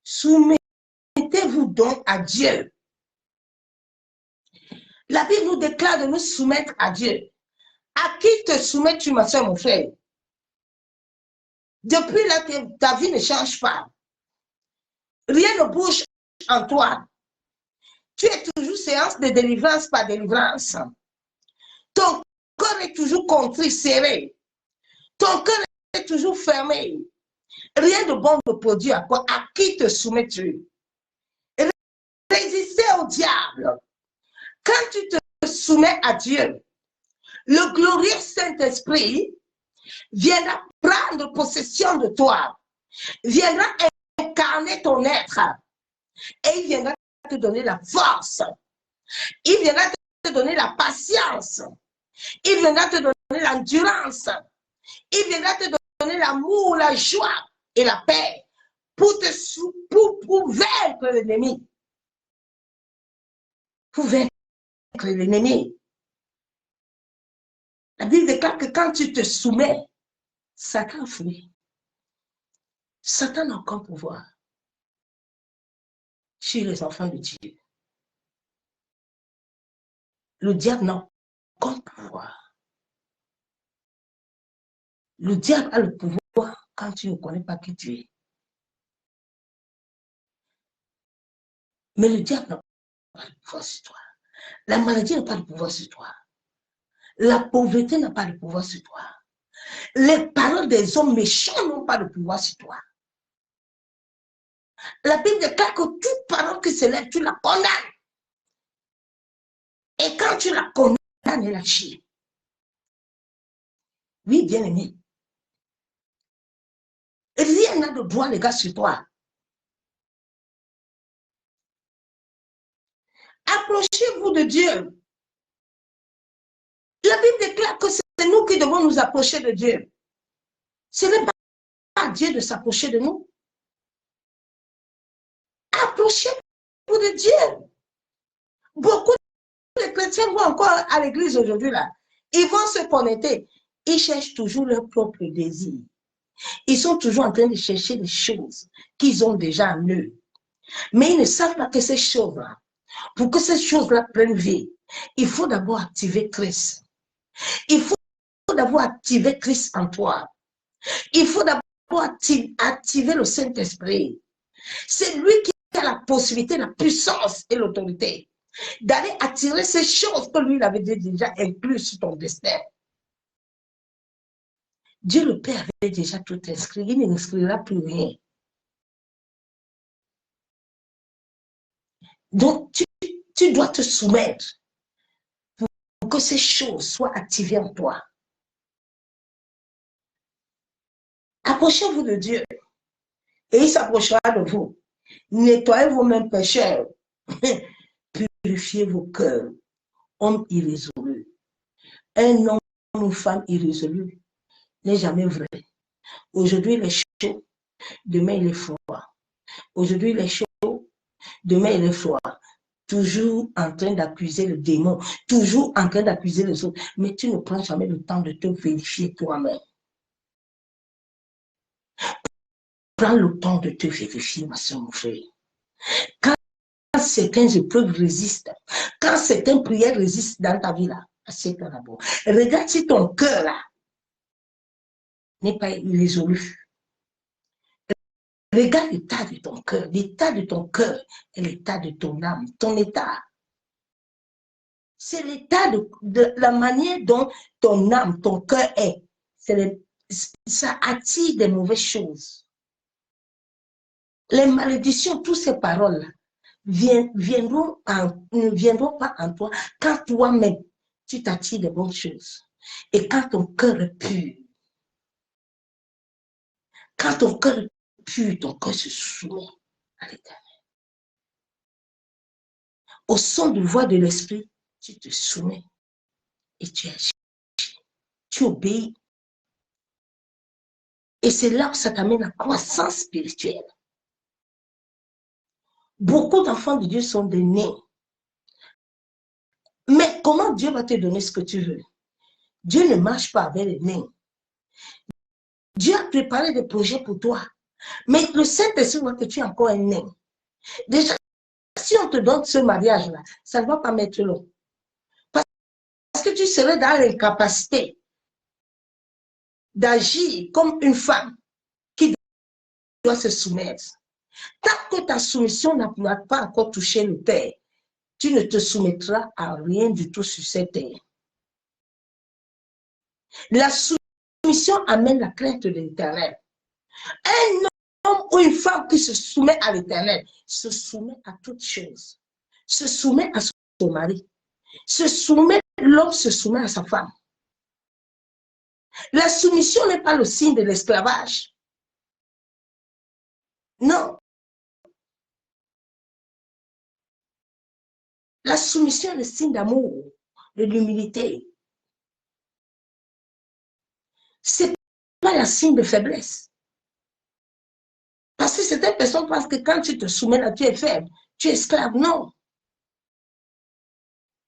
soumettez-vous donc à Dieu. La Bible nous déclare de nous soumettre à Dieu. À qui te soumets-tu, ma soeur, mon frère? Depuis là, ta vie ne change pas. Rien ne bouge en toi.
Tu es toujours séance de délivrance par délivrance. Ton cœur est toujours contrit, serré. Ton cœur est toujours fermé. Rien de bon ne produit à quoi? À qui te soumets-tu? Résister au diable. Quand tu te soumets à Dieu, le glorieux Saint-Esprit viendra prendre possession de toi, viendra incarner ton être et il viendra te donner la force, il viendra te donner la patience, il viendra te donner l'endurance, il viendra te donner l'amour, la joie et la paix pour vaincre l'ennemi. Pour vaincre l'ennemi. La Bible déclare que quand tu te soumets, Satan fuit. Satan n'a aucun pouvoir sur les enfants de Dieu. Le diable n'a aucun pouvoir. Le diable a le pouvoir quand tu ne connais pas qui tu es. Mais le diable n'a pas de pouvoir sur toi. La maladie n'a pas de pouvoir sur toi. La pauvreté n'a pas de pouvoir sur toi. Les paroles des hommes méchants n'ont pas de pouvoir sur toi. La Bible déclare que toute parole qui se lève, tu la condamnes. Et quand tu la condamnes, elle agit. Oui, bien-aimé. Rien n'a de droit, les gars, sur toi. Approchez-vous de Dieu. La Bible déclare que c'est nous qui devons nous approcher de Dieu. Ce n'est pas à Dieu de s'approcher de nous. Approchez-vous de Dieu. Beaucoup de chrétiens vont encore à l'église aujourd'hui là. Ils vont se connecter. Ils cherchent toujours leur propre désir. Ils sont toujours en train de chercher des choses qu'ils ont déjà en eux. Mais ils ne savent pas que ces choses-là, pour que ces choses-là prennent vie, il faut d'abord activer Christ. Il faut d'abord activer Christ en toi. Il faut d'abord activer le Saint-Esprit. C'est lui qui a la possibilité, la puissance et l'autorité d'aller attirer ces choses que lui il avait déjà incluses sur ton destin. Dieu le Père avait déjà tout inscrit. Il n'inscrira plus rien. Donc, tu dois te soumettre pour que ces choses soient activées en toi. Approchez-vous de Dieu et il s'approchera de vous. Nettoyez vos-mêmes pécheurs. Purifiez vos cœurs. Hommes irrésolus. Un homme ou une femme irrésolue n'est jamais vrai. Aujourd'hui, il est chaud. Demain, il est froid. Aujourd'hui, il est chaud. Demain, il est froid. Toujours en train d'accuser le démon. Toujours en train d'accuser les autres. Mais tu ne prends jamais le temps de te vérifier toi-même. Prends le temps de te vérifier, ma soeur, mon frère. Quand certaines épreuves résistent, quand certaines prières résistent dans ta vie, là, assieds-toi d'abord. Regarde si ton cœur, là, n'est pas irrésolu. Regarde l'état de ton cœur. L'état de ton cœur et l'état de ton âme. Ton état. C'est l'état de la manière dont ton âme, ton cœur est. Ça attire des mauvaises choses. Les malédictions, toutes ces paroles-là, ne viendront pas en toi quand toi-même, tu t'attires de bonnes choses. Et quand ton cœur est pur. Quand ton cœur est pur, ton cœur se soumet à l'Éternel. Au son de voix de l'Esprit, tu te soumets et tu agis. Tu obéis. Et c'est là que ça t'amène à la croissance spirituelle. Beaucoup d'enfants de Dieu sont des nés. Mais comment Dieu va te donner ce que tu veux? Dieu ne marche pas avec les nés. Dieu a préparé des projets pour toi. Mais le Saint-Esprit voit que tu es encore un né. Déjà, si on te donne ce mariage-là, ça ne va pas mettre long. Parce que tu serais dans l'incapacité d'agir comme une femme qui doit se soumettre. Tant que ta soumission n'a pas encore touché le Père, tu ne te soumettras à rien du tout sur cette terre. La soumission amène la crainte de l'Éternel. Un homme ou une femme qui se soumet à l'Éternel se soumet à toutes choses. Se soumet à son mari. L'homme se soumet à sa femme. La soumission n'est pas le signe de l'esclavage. Non. La soumission est le signe d'amour, de l'humilité. Ce n'est pas le signe de faiblesse. Parce que certaines personnes pensent que quand tu te soumets là, tu es faible, tu es esclave. Non.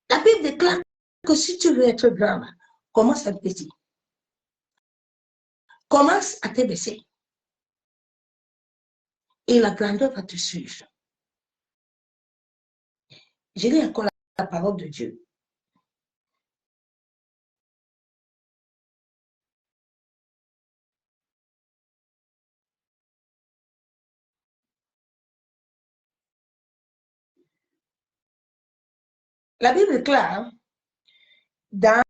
La Bible déclare que si tu veux être grand, commence à être petit. Commence à te baisser. Et la grandeur va te suivre. Je lis encore la parole de Dieu. La Bible déclare dans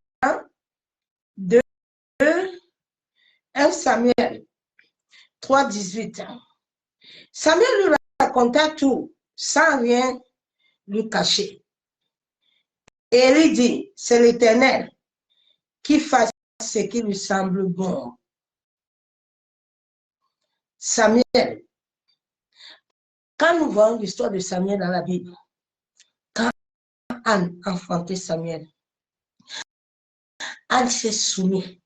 1 Samuel 3, 18. Samuel lui raconta tout sans rien lui cacher. Et il lui dit, c'est l'Éternel qui fasse ce qui lui semble bon. Samuel, quand nous voyons l'histoire de Samuel dans la Bible, quand Anne enfantait Samuel, Anne s'est soumise.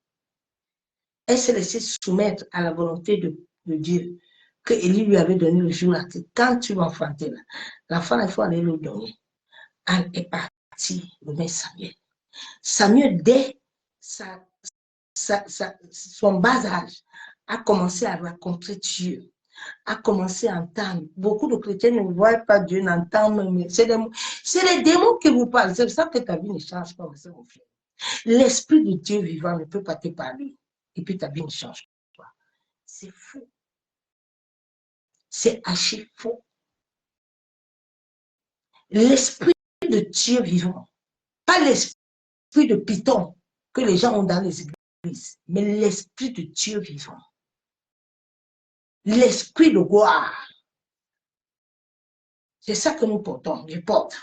Elle s'est laissée soumettre à la volonté de Dieu que Élie lui avait donné le jour là. Quand tu vas enfanter là, l'enfant, il faut aller le donner. Anne est partie donner Samuel. Samuel, dès son bas âge, a commencé à rencontrer Dieu, a commencé à entendre. Beaucoup de chrétiens ne voient pas Dieu, n'entendent même. C'est les démons qui vous parlent. C'est pour ça que ta vie ne change pas, mon frère. L'Esprit de Dieu vivant ne peut pas te parler. Et puis ta vie ne change pas. C'est faux. C'est archi faux. L'Esprit de Dieu vivant, pas l'Esprit de Python que les gens ont dans les églises, mais l'Esprit de Dieu vivant. L'Esprit de gloire. C'est ça que nous portons, je porte.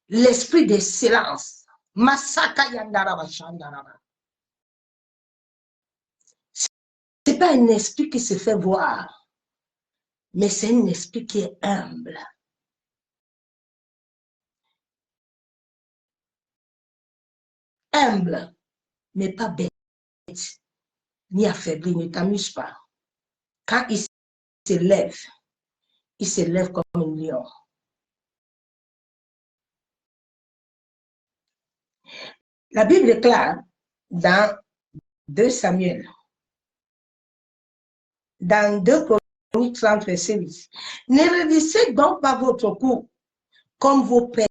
L'Esprit d'excellence. Masaka yandaraba shandaraba. C'est pas un esprit qui se fait voir, mais c'est un esprit qui est humble. Humble, mais pas bête, ni affaibli, ne t'amuse pas. Quand il s'élève comme un lion. La Bible déclare dans 2 Samuel, dans 2 Chroniques 30, verset 10, ne raidissez donc pas votre cou comme vos pères.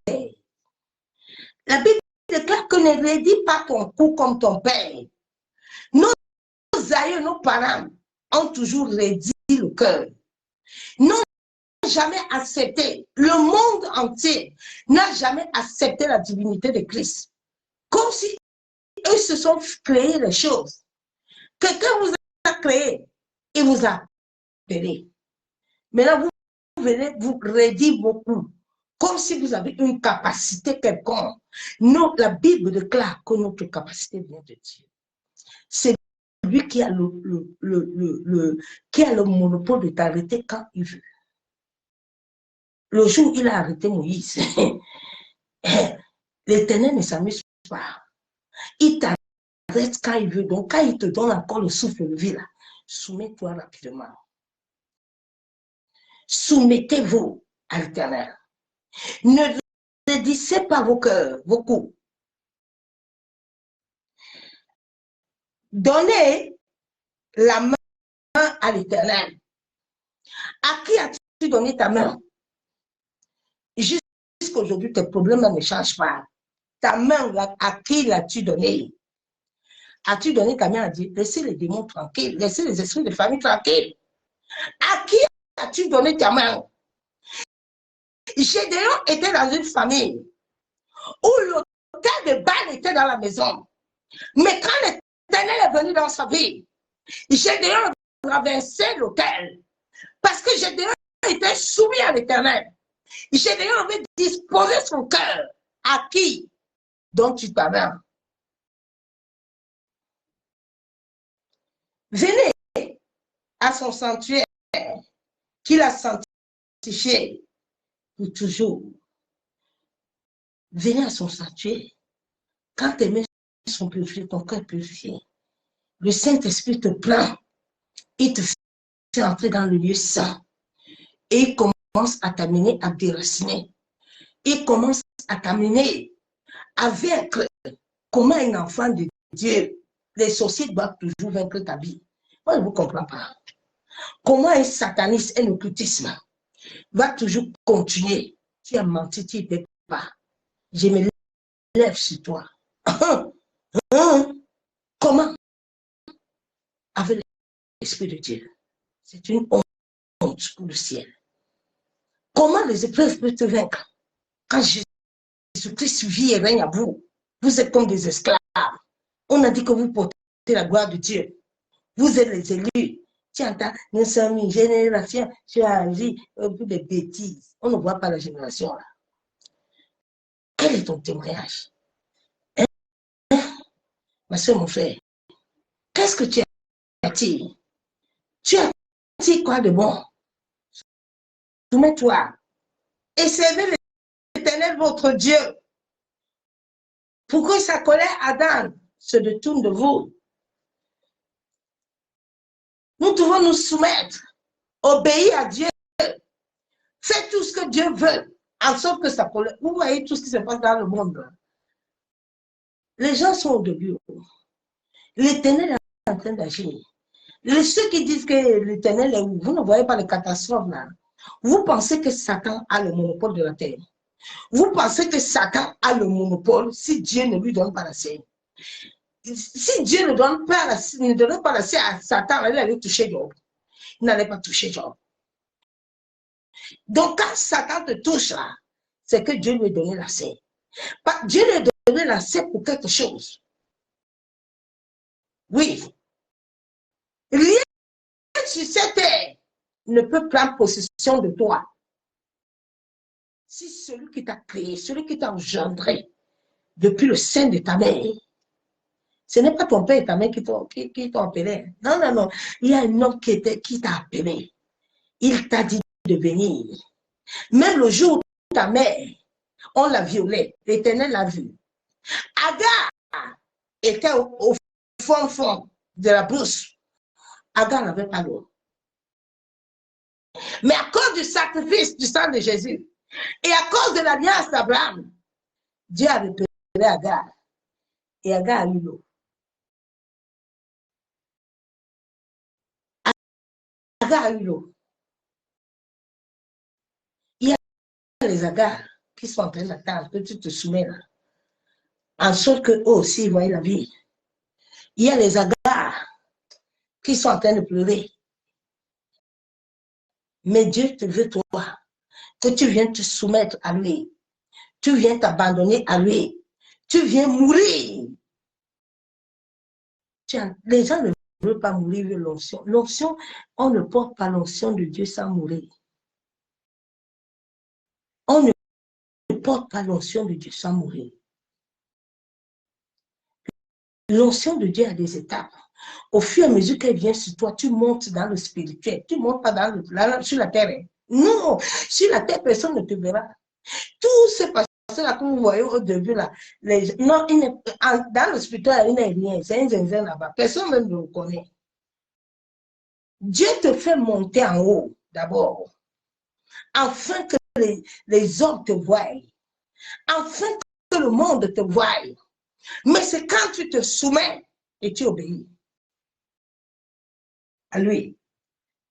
La Bible déclare que ne raidis pas ton cou comme ton père. Nos aïeux, nos parents ont toujours raidi le cœur. N'ont jamais accepté, le monde entier n'a jamais accepté la divinité de Christ. Comme si eux se sont créés les choses. Quelqu'un vous a créé et vous a appelé. Maintenant, vous venez vous redire beaucoup. Comme si vous avez une capacité quelconque. Non, la Bible déclare que notre capacité vient de Dieu. C'est lui qui a le monopole de t'arrêter quand il veut. Le jour où il a arrêté Moïse, l'Éternel ne s'amuse pas. Il t'arrête quand il veut. Donc, quand il te donne encore le souffle de vie, là, soumets-toi rapidement. Soumettez-vous à l'Éternel. Ne raidissez pas vos cœurs, vos coups. Donnez la main à l'Éternel. À qui as-tu donné ta main? Jusqu'aujourd'hui, tes problèmes ne changent pas. Ta main, à qui l'as-tu donné? As-tu donné ta main à Dieu? Laissez les démons tranquilles, laissez les esprits de famille tranquilles. À qui as-tu donné ta main? Gédéon était dans une famille. où l'autel de Baal était dans la maison. Mais quand l'Éternel est venu dans sa vie, Gédéon traversait l'autel. Parce que Gédéon était soumis à l'Éternel. Gédéon avait disposé son cœur à qui dont tu t'avais. Venez à son sanctuaire qu'il a sanctifié pour toujours. Venez à son sanctuaire. Quand tes mains sont purifiées, ton cœur purifié, le Saint-Esprit te prend, il te fait entrer dans le lieu saint et il commence à t'amener à déraciner. Il commence à t'amener à vaincre. Comment un enfant de Dieu, les sorciers doivent toujours vaincre ta vie. Moi, je ne vous comprends pas. Comment un sataniste, un occultisme va toujours continuer. Tu as menti, tu ne peux pas. Je me lève sur toi. Comment? Avec l'Esprit de Dieu. C'est une honte pour le ciel. Comment les épreuves peuvent te vaincre? Quand Jésus-Christ vit et règne à vous, vous êtes comme des esclaves. On a dit que vous portez la gloire de Dieu. Vous êtes les élus. Tu entends, nous sommes une génération choisie pour des bêtises. On ne voit pas la génération là. Quel est ton témoignage? Hein? Ma soeur, mon frère, qu'est-ce que tu as dit? Tu as dit quoi de bon? Soumets-toi et servez l'Éternel votre Dieu. Pour que sa colère ardente se détourne de vous. Nous devons nous soumettre, obéir à Dieu, faire tout ce que Dieu veut, en sorte que sa colère. Vous voyez tout ce qui se passe dans le monde. Les gens sont au début. L'Éternel est en train d'agir. Ceux qui disent que l'Éternel est où, vous ne voyez pas les catastrophes là. Vous pensez que Satan a le monopole de la terre. Vous pensez que Satan a le monopole si Dieu ne lui donne pas la scène. Si Dieu ne donne pas la scène à Satan, il allait toucher Job. Il n'allait pas toucher Job. Donc quand Satan te touche là, c'est que Dieu lui a donné la scène. Dieu lui a donné la scène pour quelque chose. Oui. Rien sur cette terre ne peut prendre possession de toi. Si celui qui t'a créé, celui qui t'a engendré depuis le sein de ta mère, ce n'est pas ton père et ta mère qui t'ont appelé. Non, non, non. Il y a un homme qui t'a appelé. Il t'a dit de venir. Même le jour où ta mère, on l'a violée, l'Éternel l'a vu. Agar était au fond de la brousse. Agar n'avait pas l'eau. Mais à cause du sacrifice du sang de Jésus et à cause de l'alliance d'Abraham, Dieu a repéré Agar. Et Agar a eu l'eau. Agar a eu l'eau. Il y a les Agar qui sont en train d'attendre que tu te soumets là. En sorte qu'eux aussi voient la vie. Il y a les Agar qui sont en train de pleurer. Mais Dieu te veut, toi, que tu viennes te soumettre à lui. Tu viens t'abandonner à lui. Tu viens mourir. Les gens ne veulent pas mourir de l'onction. L'onction, on ne porte pas l'onction de Dieu sans mourir. On ne porte pas l'onction de Dieu sans mourir. L'onction de Dieu a des étapes. Au fur et à mesure qu'elle vient sur toi, tu montes dans le spirituel. Tu ne montes pas sur la terre. Non, sur la terre, personne ne te verra. Tous ces pasteurs-là que vous voyez au début, là, non, dans le spirituel, il n'y a rien. C'est un zinzin là-bas. Personne ne le reconnaît. Dieu te fait monter en haut, d'abord, afin que les hommes te voient, afin que le monde te voie. Mais c'est quand tu te soumets et tu obéis à lui.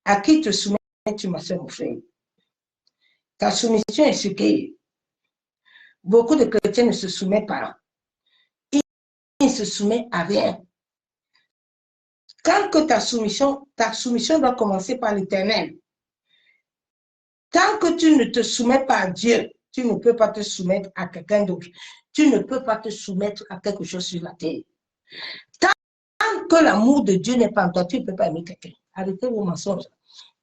À qui te soumets-tu, ma soeur, mon frère? Ta soumission est ce que beaucoup de chrétiens ne se soumettent pas. Ils ne se soumettent à rien. Quand que ta soumission doit commencer par l'Éternel. Tant que tu ne te soumets pas à Dieu, tu ne peux pas te soumettre à quelqu'un d'autre. Tu ne peux pas te soumettre à quelque chose sur la terre. Tant que l'amour de Dieu n'est pas en toi, tu ne peux pas aimer quelqu'un. Arrêtez vos mensonges.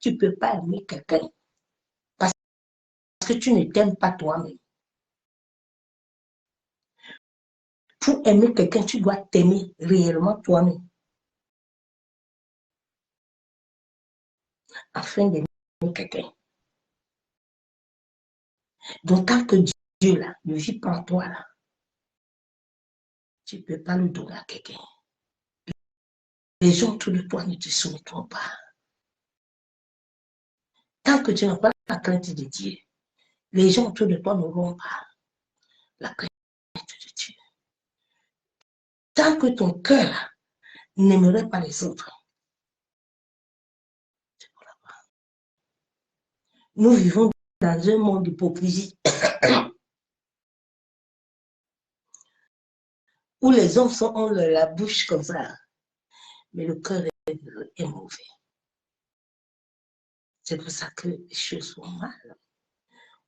Tu ne peux pas aimer quelqu'un parce que tu ne t'aimes pas toi-même. Pour aimer quelqu'un, tu dois t'aimer réellement toi-même. Afin d'aimer quelqu'un. Donc, tant que Dieu là, ne vit pas en toi, là, tu ne peux pas le donner à quelqu'un. Les gens autour de toi ne te soumettront pas. Tant que tu n'as pas la crainte de Dieu, les gens autour de toi n'auront pas la crainte de Dieu. Tant que ton cœur n'aimerait pas les autres, nous vivons dans un monde d'hypocrisie où les hommes ont la bouche comme ça, mais le cœur est mauvais. C'est pour ça que les choses vont mal.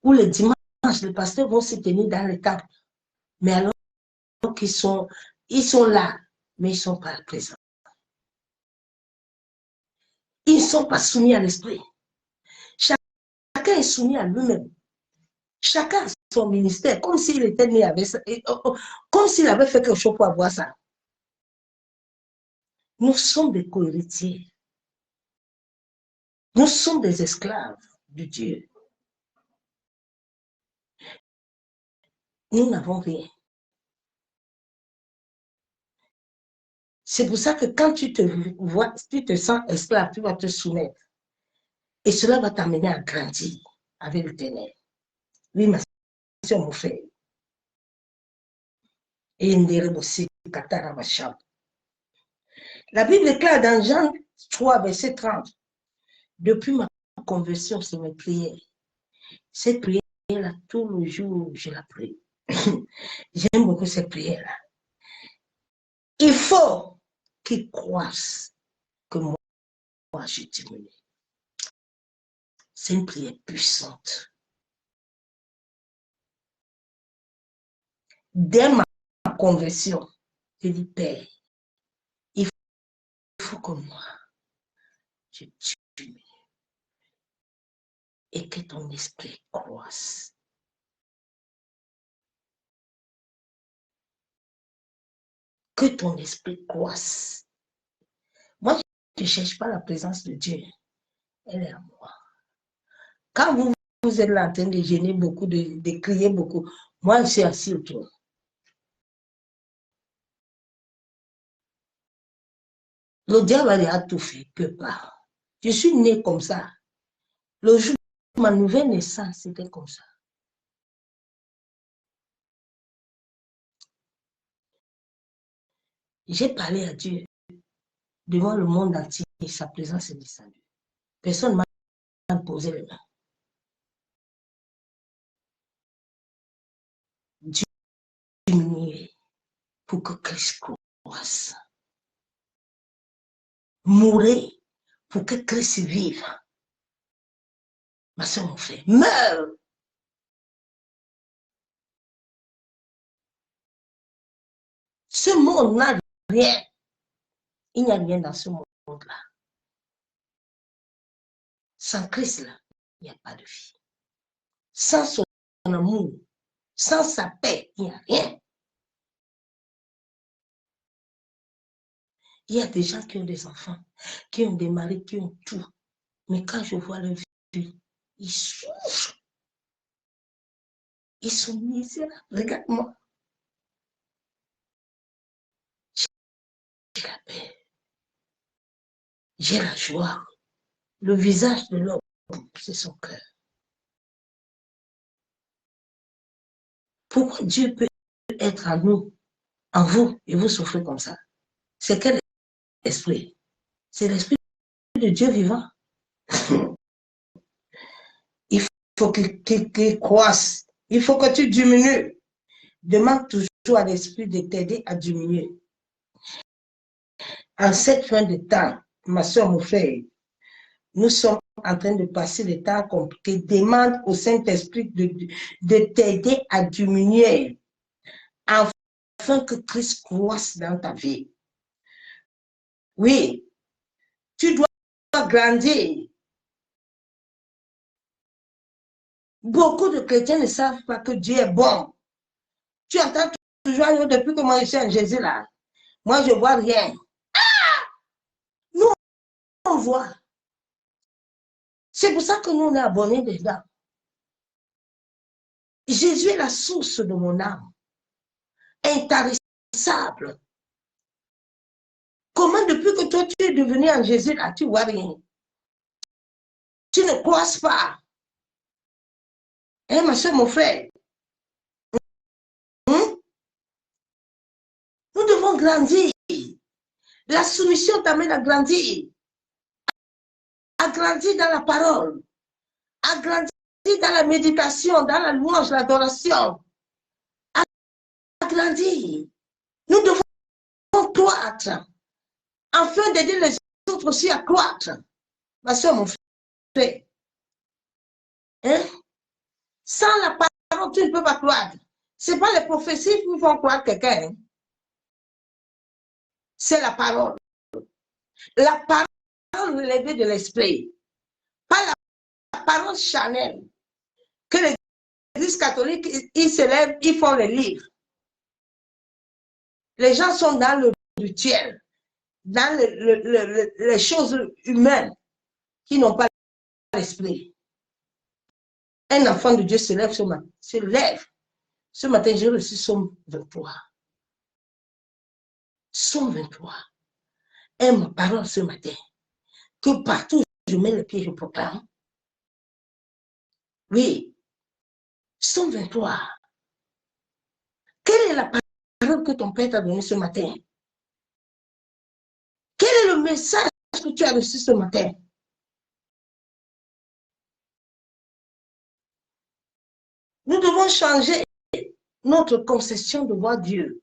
Où les dimanches, les pasteurs vont se tenir dans les temples, mais alors qu'ils sont là, mais ils ne sont pas présents. Ils ne sont pas soumis à l'esprit. Chacun est soumis à lui-même. Chacun a son ministère, comme s'il était né avec ça, comme s'il avait fait quelque chose pour avoir ça. Nous sommes des co-héritiers. Nous sommes des esclaves de Dieu. Nous n'avons rien. C'est pour ça que quand tu te sens esclave, tu vas te soumettre. Et cela va t'amener à grandir avec l'Éternel. Oui, ma soeur, mon frère. Et la Bible est claire dans Jean 3, verset 30. Depuis ma conversion, c'est mes prières. Cette prière-là, tout le jour, je la prie. J'aime beaucoup cette prière-là. Il faut qu'ils croissent que moi, je diminue. C'est une prière puissante. Dès ma conversion, je dis, Père, il faut que moi, je diminue et que ton esprit croisse. Que ton esprit croisse. Moi, je ne cherche pas la présence de Dieu. Elle est à moi. Quand vous êtes là en train de gêner beaucoup, de crier beaucoup, moi, je suis assis autour. Le diable a tout fait, il ne peut pas. Je suis né comme ça. Le jour de ma nouvelle naissance, c'était comme ça. J'ai parlé à Dieu devant le monde entier et sa présence est descendue. Personne ne m'a posé les mains. Dieu diminuait pour que Christ croisse. Mourir pour que Christ vive. Ma soeur, mon frère, meurs. Ce monde n'a rien. Il n'y a rien dans ce monde-là. Sans Christ, là, il n'y a pas de vie. Sans son amour, sans sa paix, il n'y a rien. Il y a des gens qui ont des enfants, qui ont des maris, qui ont tout. Mais quand je vois leur vie, ils souffrent. Ils sont misérables. Regarde-moi. J'ai la paix. J'ai la joie. Le visage de l'homme, c'est son cœur. Pourquoi Dieu peut être en nous, en vous, et vous souffrez comme ça? C'est quel esprit? C'est l'esprit de Dieu vivant. Il faut qu'il croisse. Il faut que tu diminues. Demande toujours à l'esprit de t'aider à diminuer. En cette fin de temps, ma soeur, mon frère, nous sommes en train de passer le temps compliqué. Demande au Saint-Esprit de t'aider à diminuer. afin que Christ croisse dans ta vie. Oui, tu dois grandir. Beaucoup de chrétiens ne savent pas que Dieu est bon. Tu entends toujours, depuis que moi je suis en Jésus là, moi je ne vois rien. Nous, on voit. C'est pour ça que nous, on est abonnés dedans. Jésus est la source de mon âme. Intarissable. Comment depuis que toi, tu es devenu en Jésus là, tu ne vois rien? Tu ne croises pas. Hein, ma soeur, mon frère? Nous devons grandir. La soumission t'amène à grandir. À grandir dans la parole. À grandir dans la méditation, dans la louange, l'adoration. À grandir. Nous devons croître. Afin d'aider les autres aussi à croître. Ma soeur, mon frère. Hein? Sans la parole, tu ne peux pas croître. Ce n'est pas les prophéties qui font croire quelqu'un. Hein? C'est la parole. La parole relevée de l'esprit. Pas la parole charnelle. Que l'Église catholique, ils se lèvent, ils font les livres. Les gens sont dans le rituel, dans les choses humaines qui n'ont pas l'esprit. Un enfant de Dieu se lève ce matin. Ce matin, j'ai reçu Somme 23. Somme 23. Et ma parole ce matin, que partout je mets le pied, je proclame. Oui, Somme 23. Quelle est la parole que ton Père t'a donnée ce matin? Quel est le message que tu as reçu ce matin? Nous devons changer notre conception de voir Dieu.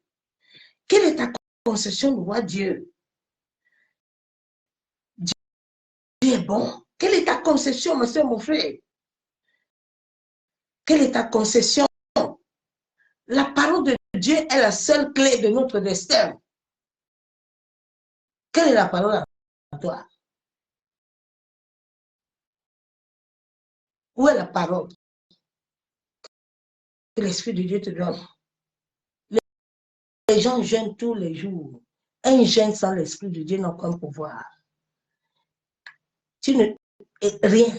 Quelle est ta conception de voir Dieu? Dieu est bon. Quelle est ta conception, ma soeur, mon frère? Quelle est ta conception? La parole de Dieu est la seule clé de notre destin. Quelle est la parole à toi? Où est la parole que l'Esprit de Dieu te donne? Les gens jeûnent tous les jours. Un jeûne sans l'Esprit de Dieu n'a aucun pouvoir. Tu ne... Rien.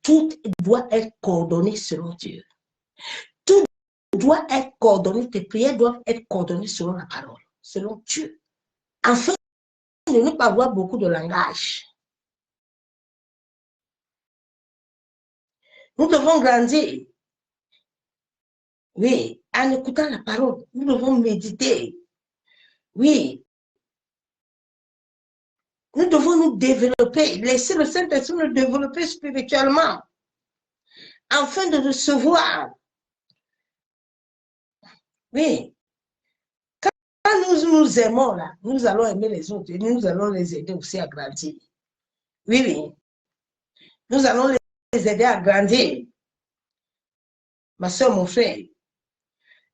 Tout doit être coordonné selon Dieu. Tout doit être coordonné. Tes prières doivent être coordonnées selon la parole, selon Dieu. Afin de ne pas avoir beaucoup de langage. Nous devons grandir. Oui, en écoutant la parole, nous devons méditer. Oui. Nous devons nous développer, laisser le Saint-Esprit nous développer spirituellement, afin de recevoir. Oui. Quand nous nous aimons, là, nous allons aimer les autres et nous allons les aider aussi à grandir. Oui, oui. Nous allons les aider à grandir. Ma soeur, mon frère,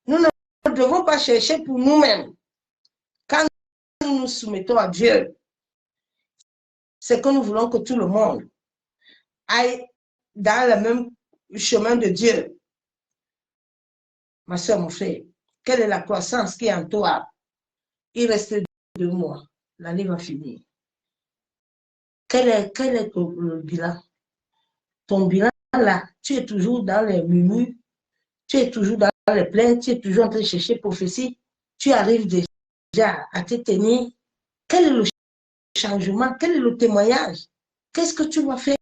nous ne devons pas chercher pour nous-mêmes. Quand nous nous soumettons à Dieu, c'est que nous voulons que tout le monde aille dans le même chemin de Dieu. Ma soeur, mon frère, quelle est la croissance qui est en toi? Il reste 2 mois. L'année va finir. Quel est le bilan? Ton bilan, là, tu es toujours dans les murmures, tu es toujours dans les plaintes, tu es toujours en train de chercher prophétie, tu arrives déjà à te tenir. Quel est le changement? Quel est le témoignage? Qu'est-ce que tu vas faire?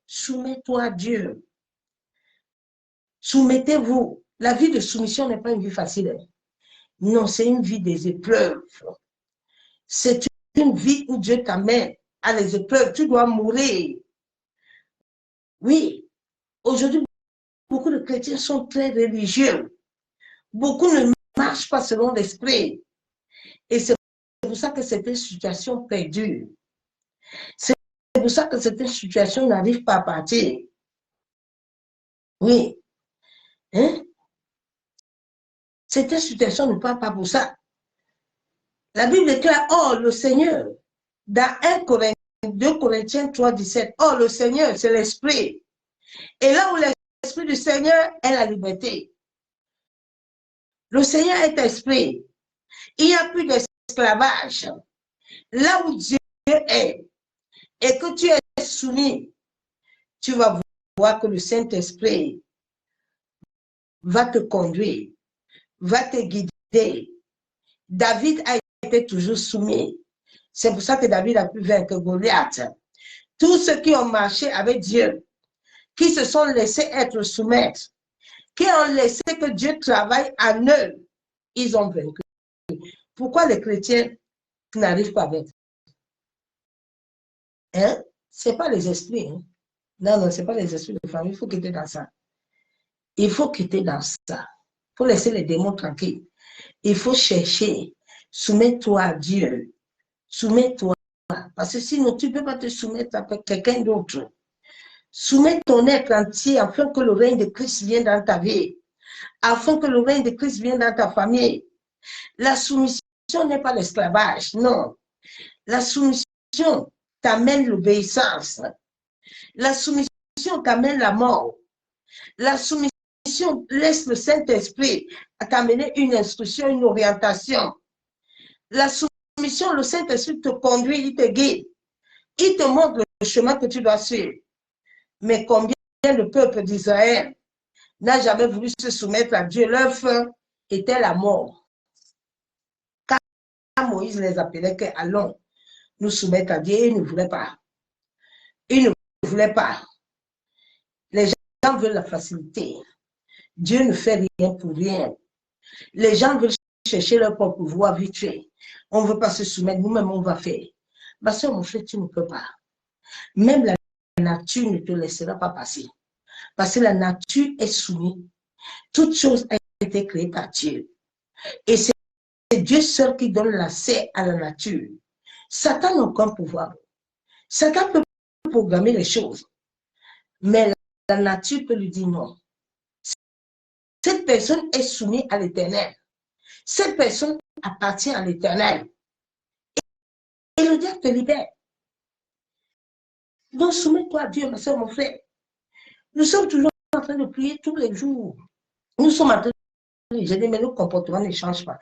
Soumets-toi à Dieu. Soumettez-vous. La vie de soumission n'est pas une vie facile. Non, c'est une vie des épreuves. C'est une vie où Dieu t'amène à les épreuves. Tu dois mourir. Oui. Aujourd'hui, beaucoup de chrétiens sont très religieux. Beaucoup ne marchent pas selon l'esprit. Et c'est pour ça que certaines situations perdurent. C'est pour ça que certaines situations n'arrivent pas à partir. Oui. Hein?
Certaines situations ne parlent pas pour ça. La Bible déclare, oh, le Seigneur, dans 2 Corinthiens 3, 17, oh, le Seigneur, c'est l'Esprit. Et là où l'Esprit du Seigneur est la liberté. Le Seigneur est Esprit. Il n'y a plus d'esclavage. Là où Dieu est et que tu es soumis, tu vas voir que le Saint-Esprit va te conduire, va te guider. David a été toujours soumis. C'est pour ça que David a pu vaincre Goliath. Tous ceux qui ont marché avec Dieu, qui se sont laissés être soumis, qui ont laissé que Dieu travaille en eux, ils ont vaincu. Pourquoi les chrétiens n'arrivent pas à vaincre? Hein? Ce n'est pas les esprits. Hein? Non, non, ce n'est pas les esprits de famille. Il faut quitter dans ça. Il faut quitter dans ça. Il faut laisser les démons tranquilles. Il faut chercher. Soumets-toi à Dieu. Soumets-toi. Parce que sinon, tu ne peux pas te soumettre à quelqu'un d'autre. Soumets ton être entier afin que le règne de Christ vienne dans ta vie. Afin que le règne de Christ vienne dans ta famille. La soumission n'est pas l'esclavage, non. La soumission t'amène l'obéissance. La soumission t'amène la mort. La soumission laisse le Saint-Esprit t'amener une instruction, une orientation. La soumission, le Saint-Esprit te conduit, il te guide. Il te montre le chemin que tu dois suivre. Mais combien le peuple d'Israël n'a jamais voulu se soumettre à Dieu? Leur fin était la mort. Quand Moïse les appelait que allons nous soumettre à Dieu, ils ne voulaient pas. Ils ne voulaient pas. Les gens veulent la facilité. Dieu ne fait rien pour rien. Les gens veulent chercher leur propre pouvoir vite fait. On ne veut pas se soumettre, nous-mêmes on va faire. Ma soeur, mon frère, tu ne peux pas. Même la nature ne te laissera pas passer. Parce que la nature est soumise. Toute chose a été créée par Dieu. Et c'est Dieu seul qui donne l'accès à la nature. Satan n'a aucun pouvoir. Satan peut programmer les choses. Mais la nature peut lui dire non. Cette personne est soumise à l'Éternel. Cette personne appartient à l'Éternel. Et le diable te libère. Donc soumets-toi à Dieu, ma soeur, mon frère. Nous sommes toujours en train de prier tous les jours. Nous sommes en train de prier, mais nos comportements ne changent pas.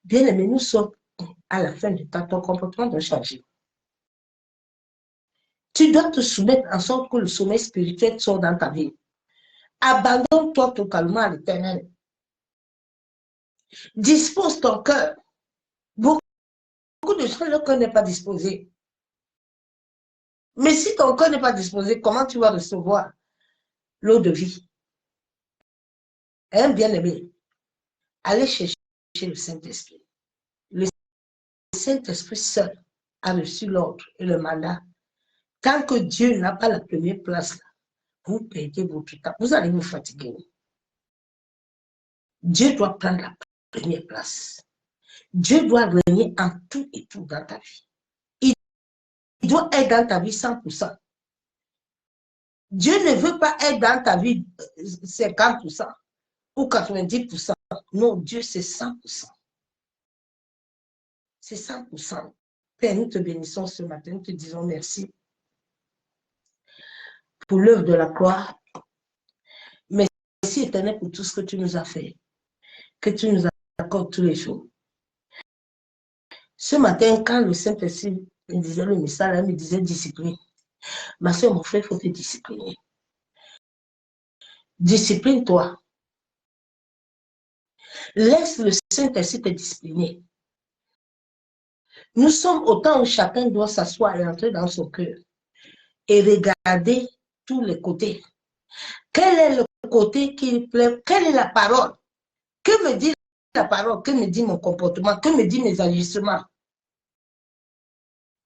Bien aimé, nous sommes à la fin du temps, ton comportement doit changer. Tu dois te soumettre en sorte que le sommeil spirituel soit dans ta vie. Abandonne-toi totalement à l'Éternel. Dispose ton cœur. Beaucoup de gens, leur cœur n'est pas disposé. Mais si ton cœur n'est pas disposé, comment tu vas recevoir l'eau de vie? Hein, bien-aimé, allez chercher le Saint-Esprit. Le Saint-Esprit seul a reçu l'ordre et le mandat. Tant que Dieu n'a pas la première place, vous perdez votre temps. Vous allez vous fatiguer. Dieu doit prendre la première place. Dieu doit régner en tout et tout dans ta vie. Il doit être dans ta vie 100%. Dieu ne veut pas être dans ta vie 50% ou 90%. Non, Dieu c'est 100%. C'est 100%. Père, nous te bénissons ce matin, nous te disons merci pour l'œuvre de la croix. Merci Éternel pour tout ce que tu nous as fait, que tu nous accordes tous les jours. Ce matin, quand le Saint-Esprit me disait le message, il me disait discipline. Ma soeur, mon frère, il faut te discipliner. Discipline-toi. Laisse le Saint-Esprit te discipliner. Nous sommes au temps où chacun doit s'asseoir et entrer dans son cœur et regarder tous les côtés. Quel est le côté qui plaît? Quelle est la parole? Que me dit la parole? Que me dit mon comportement? Que me dit mes agissements?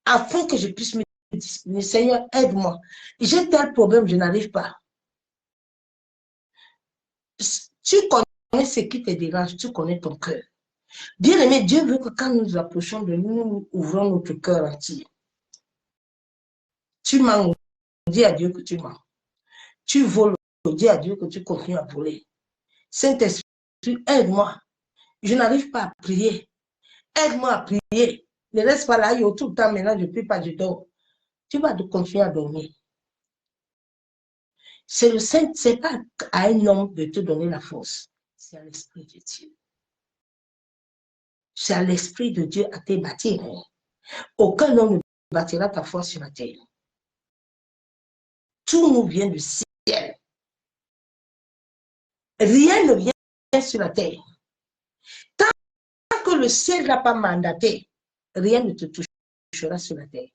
Afin que je puisse me discipliner. Seigneur, aide-moi. J'ai tel problème, je n'arrive pas. Tu connais ce qui te dérange, tu connais ton cœur. Bien aimé, Dieu veut que quand nous nous approchons de nous, nous ouvrons notre cœur entier. Tu mens, dis à Dieu que tu mens. Tu voles, dis à Dieu que tu continues à voler. Saint-Esprit, aide-moi. Je n'arrive pas à prier. Aide-moi à prier. Ne reste pas là, yo, tout le temps, maintenant, je ne prie pas, je dors. Tu vas continuer à dormir. C'est pas à un homme de te donner la force. C'est à l'Esprit de Dieu. C'est à l'Esprit de Dieu à te bâtir. Aucun homme ne bâtira ta foi sur la terre. Tout nous vient du ciel. Rien ne vient sur la terre. Tant que le ciel n'a pas mandaté, rien ne te touchera sur la terre.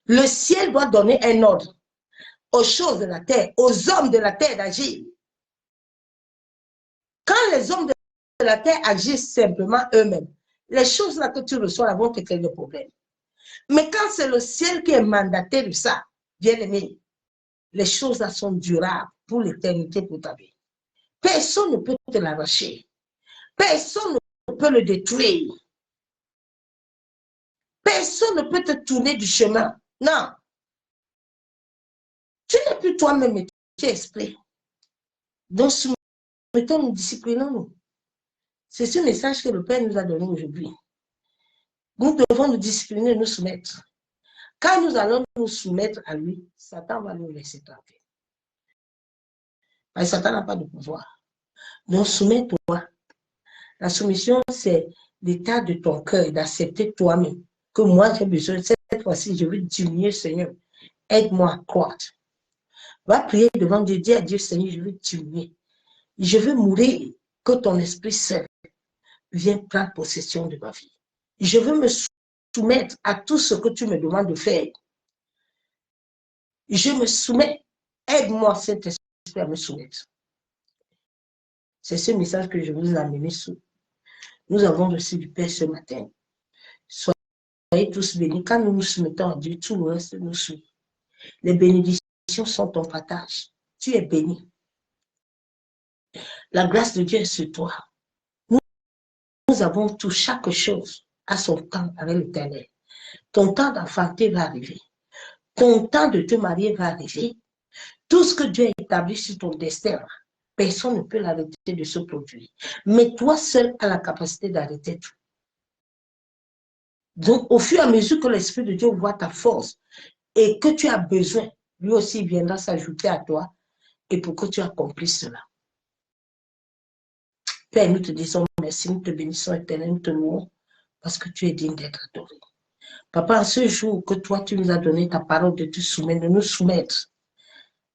Le ciel doit donner un ordre aux choses de la terre, aux hommes de la terre d'agir. Quand les hommes de la terre agissent simplement eux-mêmes, les choses là que tu reçois là vont te créer des problèmes. Mais quand c'est le ciel qui est mandaté de ça, bien aimé, les choses là sont durables pour l'éternité, pour ta vie. Personne ne peut te l'arracher. Personne ne peut le détruire. Personne ne peut te tourner du chemin. Non. Tu n'es plus toi-même, mais tu es esprit. Donc, soumettons-nous, disciplinons-nous. C'est ce message que le Père nous a donné aujourd'hui. Nous devons nous discipliner, nous soumettre. Quand nous allons nous soumettre à lui, Satan va nous laisser tranquille. Mais Satan n'a pas de pouvoir. Donc, soumets-toi. La soumission, c'est l'état de ton cœur, d'accepter toi-même que moi, j'ai besoin. Cette fois-ci, je veux diminuer, Seigneur. Aide-moi à croître. Va prier devant Dieu, dis à Dieu, Seigneur, je veux diminuer. Je veux mourir, que ton Esprit Saint vienne prendre possession de ma vie. Je veux me soumettre à tout ce que tu me demandes de faire. Je me soumets. Aide-moi, Saint-Esprit, à me soumettre. C'est ce message que je vous ai amené sous. Nous avons reçu du Père ce matin. Soyez tous bénis. Quand nous nous soumettons à Dieu, tout le reste nous suit. Les bénédictions sont ton partage. Tu es béni. La grâce de Dieu est sur toi. Nous avons tout, chaque chose à son temps avec l'Éternel. Ton temps d'enfanter va arriver. Ton temps de te marier va arriver. Tout ce que Dieu a établi sur ton destin, personne ne peut l'arrêter de se produire. Mais toi seul as la capacité d'arrêter tout. Donc, au fur et à mesure que l'Esprit de Dieu voit ta force et que tu as besoin, lui aussi viendra s'ajouter à toi et pour que tu accomplisses cela. Père, nous te disons merci, nous te bénissons éternel, nous te louons parce que tu es digne d'être adoré. Papa, en ce jour que toi, tu nous as donné ta parole de te soumettre, de nous soumettre,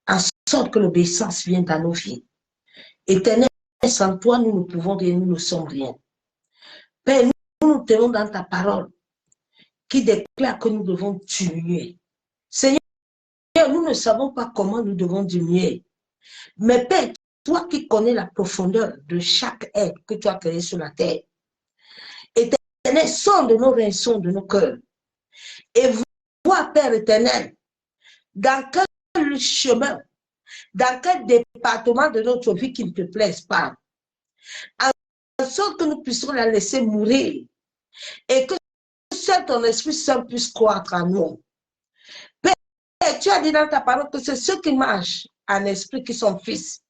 en sorte que l'obéissance vienne dans nos vies. Éternel, sans toi, nous ne pouvons rien, nous ne sommes rien. Père, nous tenons dans ta parole qui déclare que nous devons diminuer. Seigneur, nous ne savons pas comment nous devons diminuer. Mais Père, toi qui connais la profondeur de chaque être que tu as créé sur la terre, éternel, sonde nos reins, sonde nos cœurs. Et vois, Père éternel, dans quel chemin, dans quel département de notre vie qui ne te plaise pas, en sorte que nous puissions la laisser mourir et que seul ton Esprit Saint puisse croître en nous. Père, tu as dit dans ta parole que c'est ceux qui marchent en esprit qui sont fils.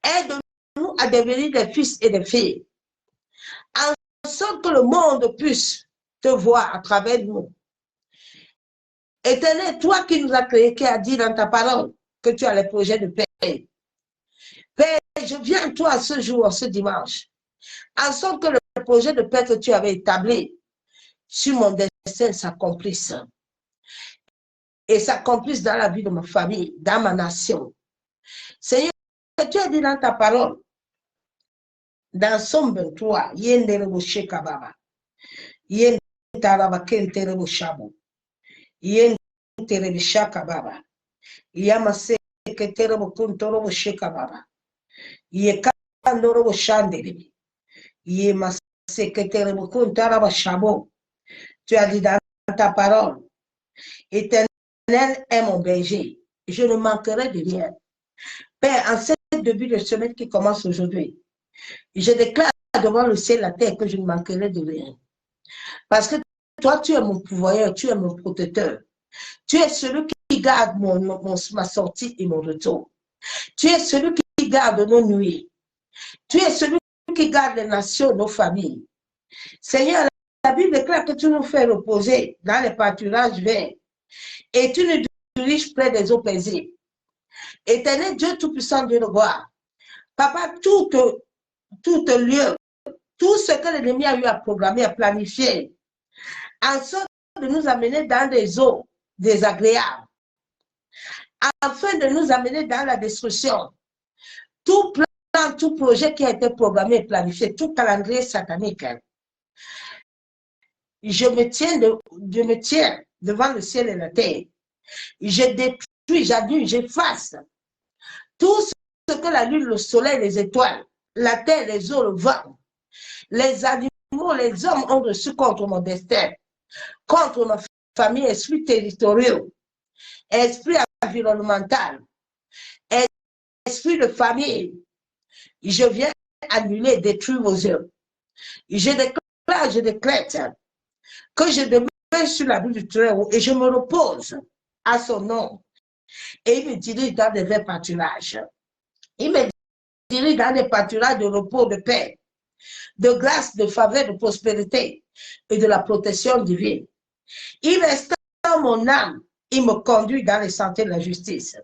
Aide-nous à devenir des fils et des filles, en sorte que le monde puisse te voir à travers nous. Éternel, toi qui nous as créés, qui as dit dans ta parole que tu as les projets de paix. Père, je viens à toi ce jour, ce dimanche, en sorte que le projet de paix que tu avais établi sur mon destin s'accomplisse. Et s'accomplisse dans la vie de ma famille, dans ma nation. Seigneur, tu as dit dans ta parole, dans Somme 23, Yenderebo Shekababa, Yentaraba Kenterebo Shabu, Yenterebo Shakababa, Yamase Keterebo Kuntorobo Shekababa, Yekandorobo Shandere, Yemase Keterebo Kuntaraba Shabo. Tu as dit dans ta parole, Éternel est mon berger, je ne manquerai de rien. Père, en ce début de semaine qui commence aujourd'hui, je déclare devant le ciel et la terre que je ne manquerai de rien. Parce que toi, tu es mon pourvoyeur, tu es mon protecteur. Tu es celui qui garde ma sortie et mon retour. Tu es celui qui garde nos nuits. Tu es celui
qui garde les nations, nos familles. Seigneur, la Bible déclare que tu nous fais reposer dans les pâturages verts et tu nous diriges près des eaux paisibles. Éternel Dieu Tout-Puissant, Dieu de gloire. Papa, tout lieu, tout ce que l'ennemi a eu à programmer, à planifier, en sorte de nous amener dans des eaux désagréables, afin de nous amener dans la destruction. Tout plan, tout projet qui a été programmé et planifié, tout calendrier satanique, je me tiens devant le ciel et la terre. Je détruis, j'annule, j'efface tout ce que la lune, le soleil, les étoiles, la terre, les eaux, le vent, les animaux, les hommes ont reçu contre mon destin, contre ma famille, esprit territoriaux, esprit environnemental, esprit de famille. Je viens annuler, détruire vos œuvres. Je décrète que je demeure sur la vue du Très-Haut et je me repose à son nom. Et il me dirige dans des verts pâturages. Il me dirige dans des pâturages de repos, de paix, de grâce, de faveur, de prospérité et de la protection divine. Il restaure mon âme. Il me conduit dans les sentiers de la justice.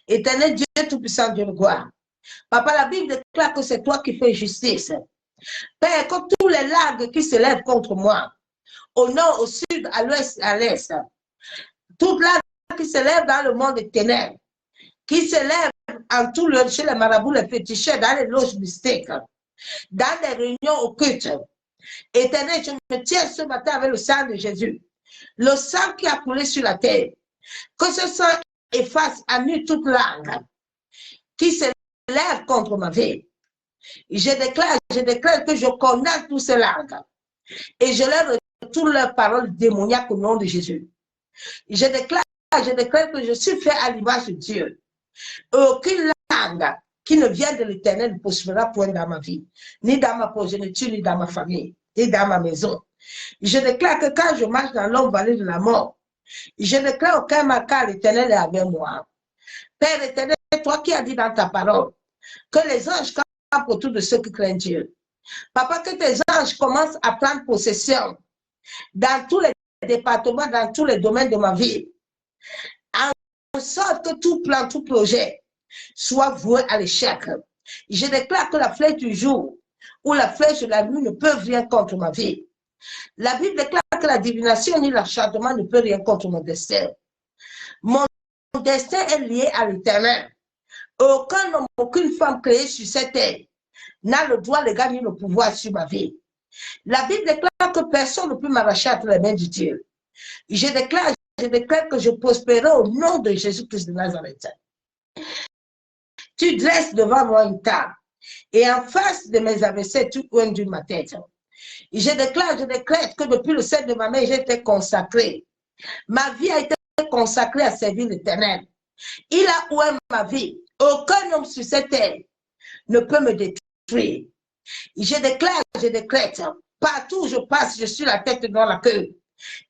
Éternel Dieu Tout-Puissant, Dieu de gloire. Papa, la Bible déclare que c'est toi qui fais justice. Père, que tous les langues qui se lèvent contre moi, au nord, au sud, à l'ouest, à l'est, toute langue qui se lève dans le monde des ténèbres, qui se lève en tout lieu chez les marabouts, les féticheurs, dans les loges mystiques, dans les réunions occultes. Éternel, je me tiens ce matin avec le sang de Jésus, le sang qui a coulé sur la terre, que ce sang efface, annule toute langue qui se lève contre ma vie. Je déclare que je condamne toutes ces langues et je leur retourne leurs paroles démoniaques au nom de Jésus. Je déclare que je suis fait à l'image de Dieu. Aucune langue qui ne vient de l'Éternel ne prospérera point dans ma vie, ni dans ma progéniture, ni dans ma famille, ni dans ma maison. Je déclare que quand je marche dans l'ombre vallée de la mort, je déclare aucun mal car l'Éternel est avec moi. Père éternel, toi qui as dit dans ta parole que les anges campent autour de ceux qui craignent Dieu. Papa, que tes anges commencent à prendre possession dans tous les départements, dans tous les domaines de ma vie, en sorte que tout plan, tout projet soit voué à l'échec. Je déclare que la flèche du jour ou la flèche de la nuit ne peuvent rien contre ma vie. La Bible déclare que la divination ni l'acharnement ne peut rien contre mon destin. Mon destin est lié à l'Éternel. Aucun homme, aucune femme créée sur cette terre n'a le droit légal ni le pouvoir sur ma vie. La Bible déclare que personne ne peut m'arracher entre les mains de Dieu. Je déclare que je prospérerai au nom de Jésus-Christ de Nazareth. Tu dresses devant moi une table et en face de mes adversaires, tu oignes ma tête. Je décrète que depuis le sein de ma mère, j'ai été consacré. Ma vie a été consacrée à servir l'Éternel. Il a oué ma vie. Aucun homme sur cette terre ne peut me détruire. Je décrète, partout où je passe, je suis la tête dans la queue.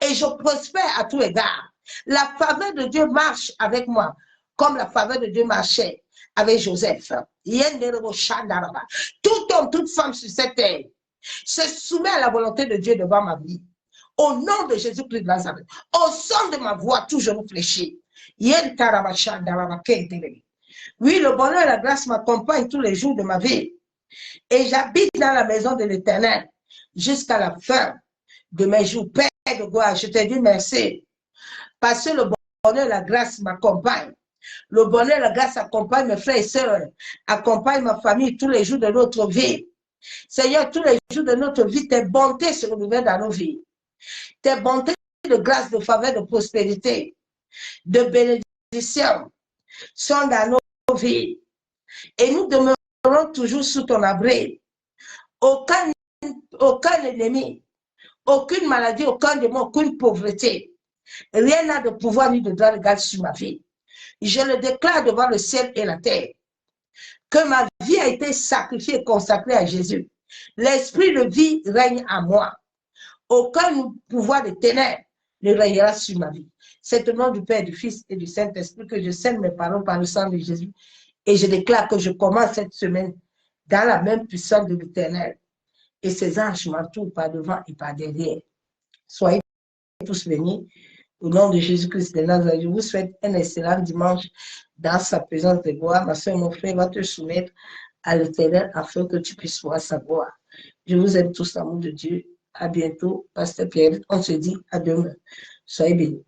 Et je prospère à tous égards. La faveur de Dieu marche avec moi, comme la faveur de Dieu marchait avec Joseph. Tout homme, toute femme sur cette terre se soumet à la volonté de Dieu devant ma vie. Au nom de Jésus-Christ de Nazareth, au son de ma voix, toujours fléchie. Oui, le bonheur et la grâce m'accompagnent tous les jours de ma vie. Et j'habite dans la maison de l'Éternel jusqu'à la fin de mes jours. Père de gloire, je te dis merci. Parce que le bonheur et la grâce m'accompagnent. Le bonheur et la grâce accompagnent mes frères et sœurs, accompagnent ma famille tous les jours de notre vie. Seigneur, tous les jours de notre vie, tes bontés se renouvellent dans nos vies. Tes bontés de grâce, de faveur, de prospérité, de bénédiction sont dans nos vies. Et nous demeurons toujours sous ton abri. Aucun ennemi, aucune maladie, aucun démon, aucune pauvreté. Rien n'a de pouvoir ni de droit légal sur ma vie. Je le déclare devant le ciel et la terre, que ma vie a été sacrifiée et consacrée à Jésus. L'esprit de vie règne en moi. Aucun pouvoir de ténèbres ne régnera sur ma vie. C'est au nom du Père, du Fils et du Saint-Esprit que je scelle mes paroles par le sang de Jésus. Et je déclare que je commence cette semaine dans la même puissance de l'Éternel. Et ses anges m'entourent par devant et par derrière. Soyez tous bénis. Au nom de Jésus-Christ de Nazareth, je vous souhaite un excellent dimanche dans sa présence de gloire. Ma soeur, mon frère va te soumettre à l'Éternel afin que tu puisses voir sa gloire. Je vous aime tous, l'amour de Dieu. À bientôt, Pasteur Pierre. On se dit à demain. Soyez bénis.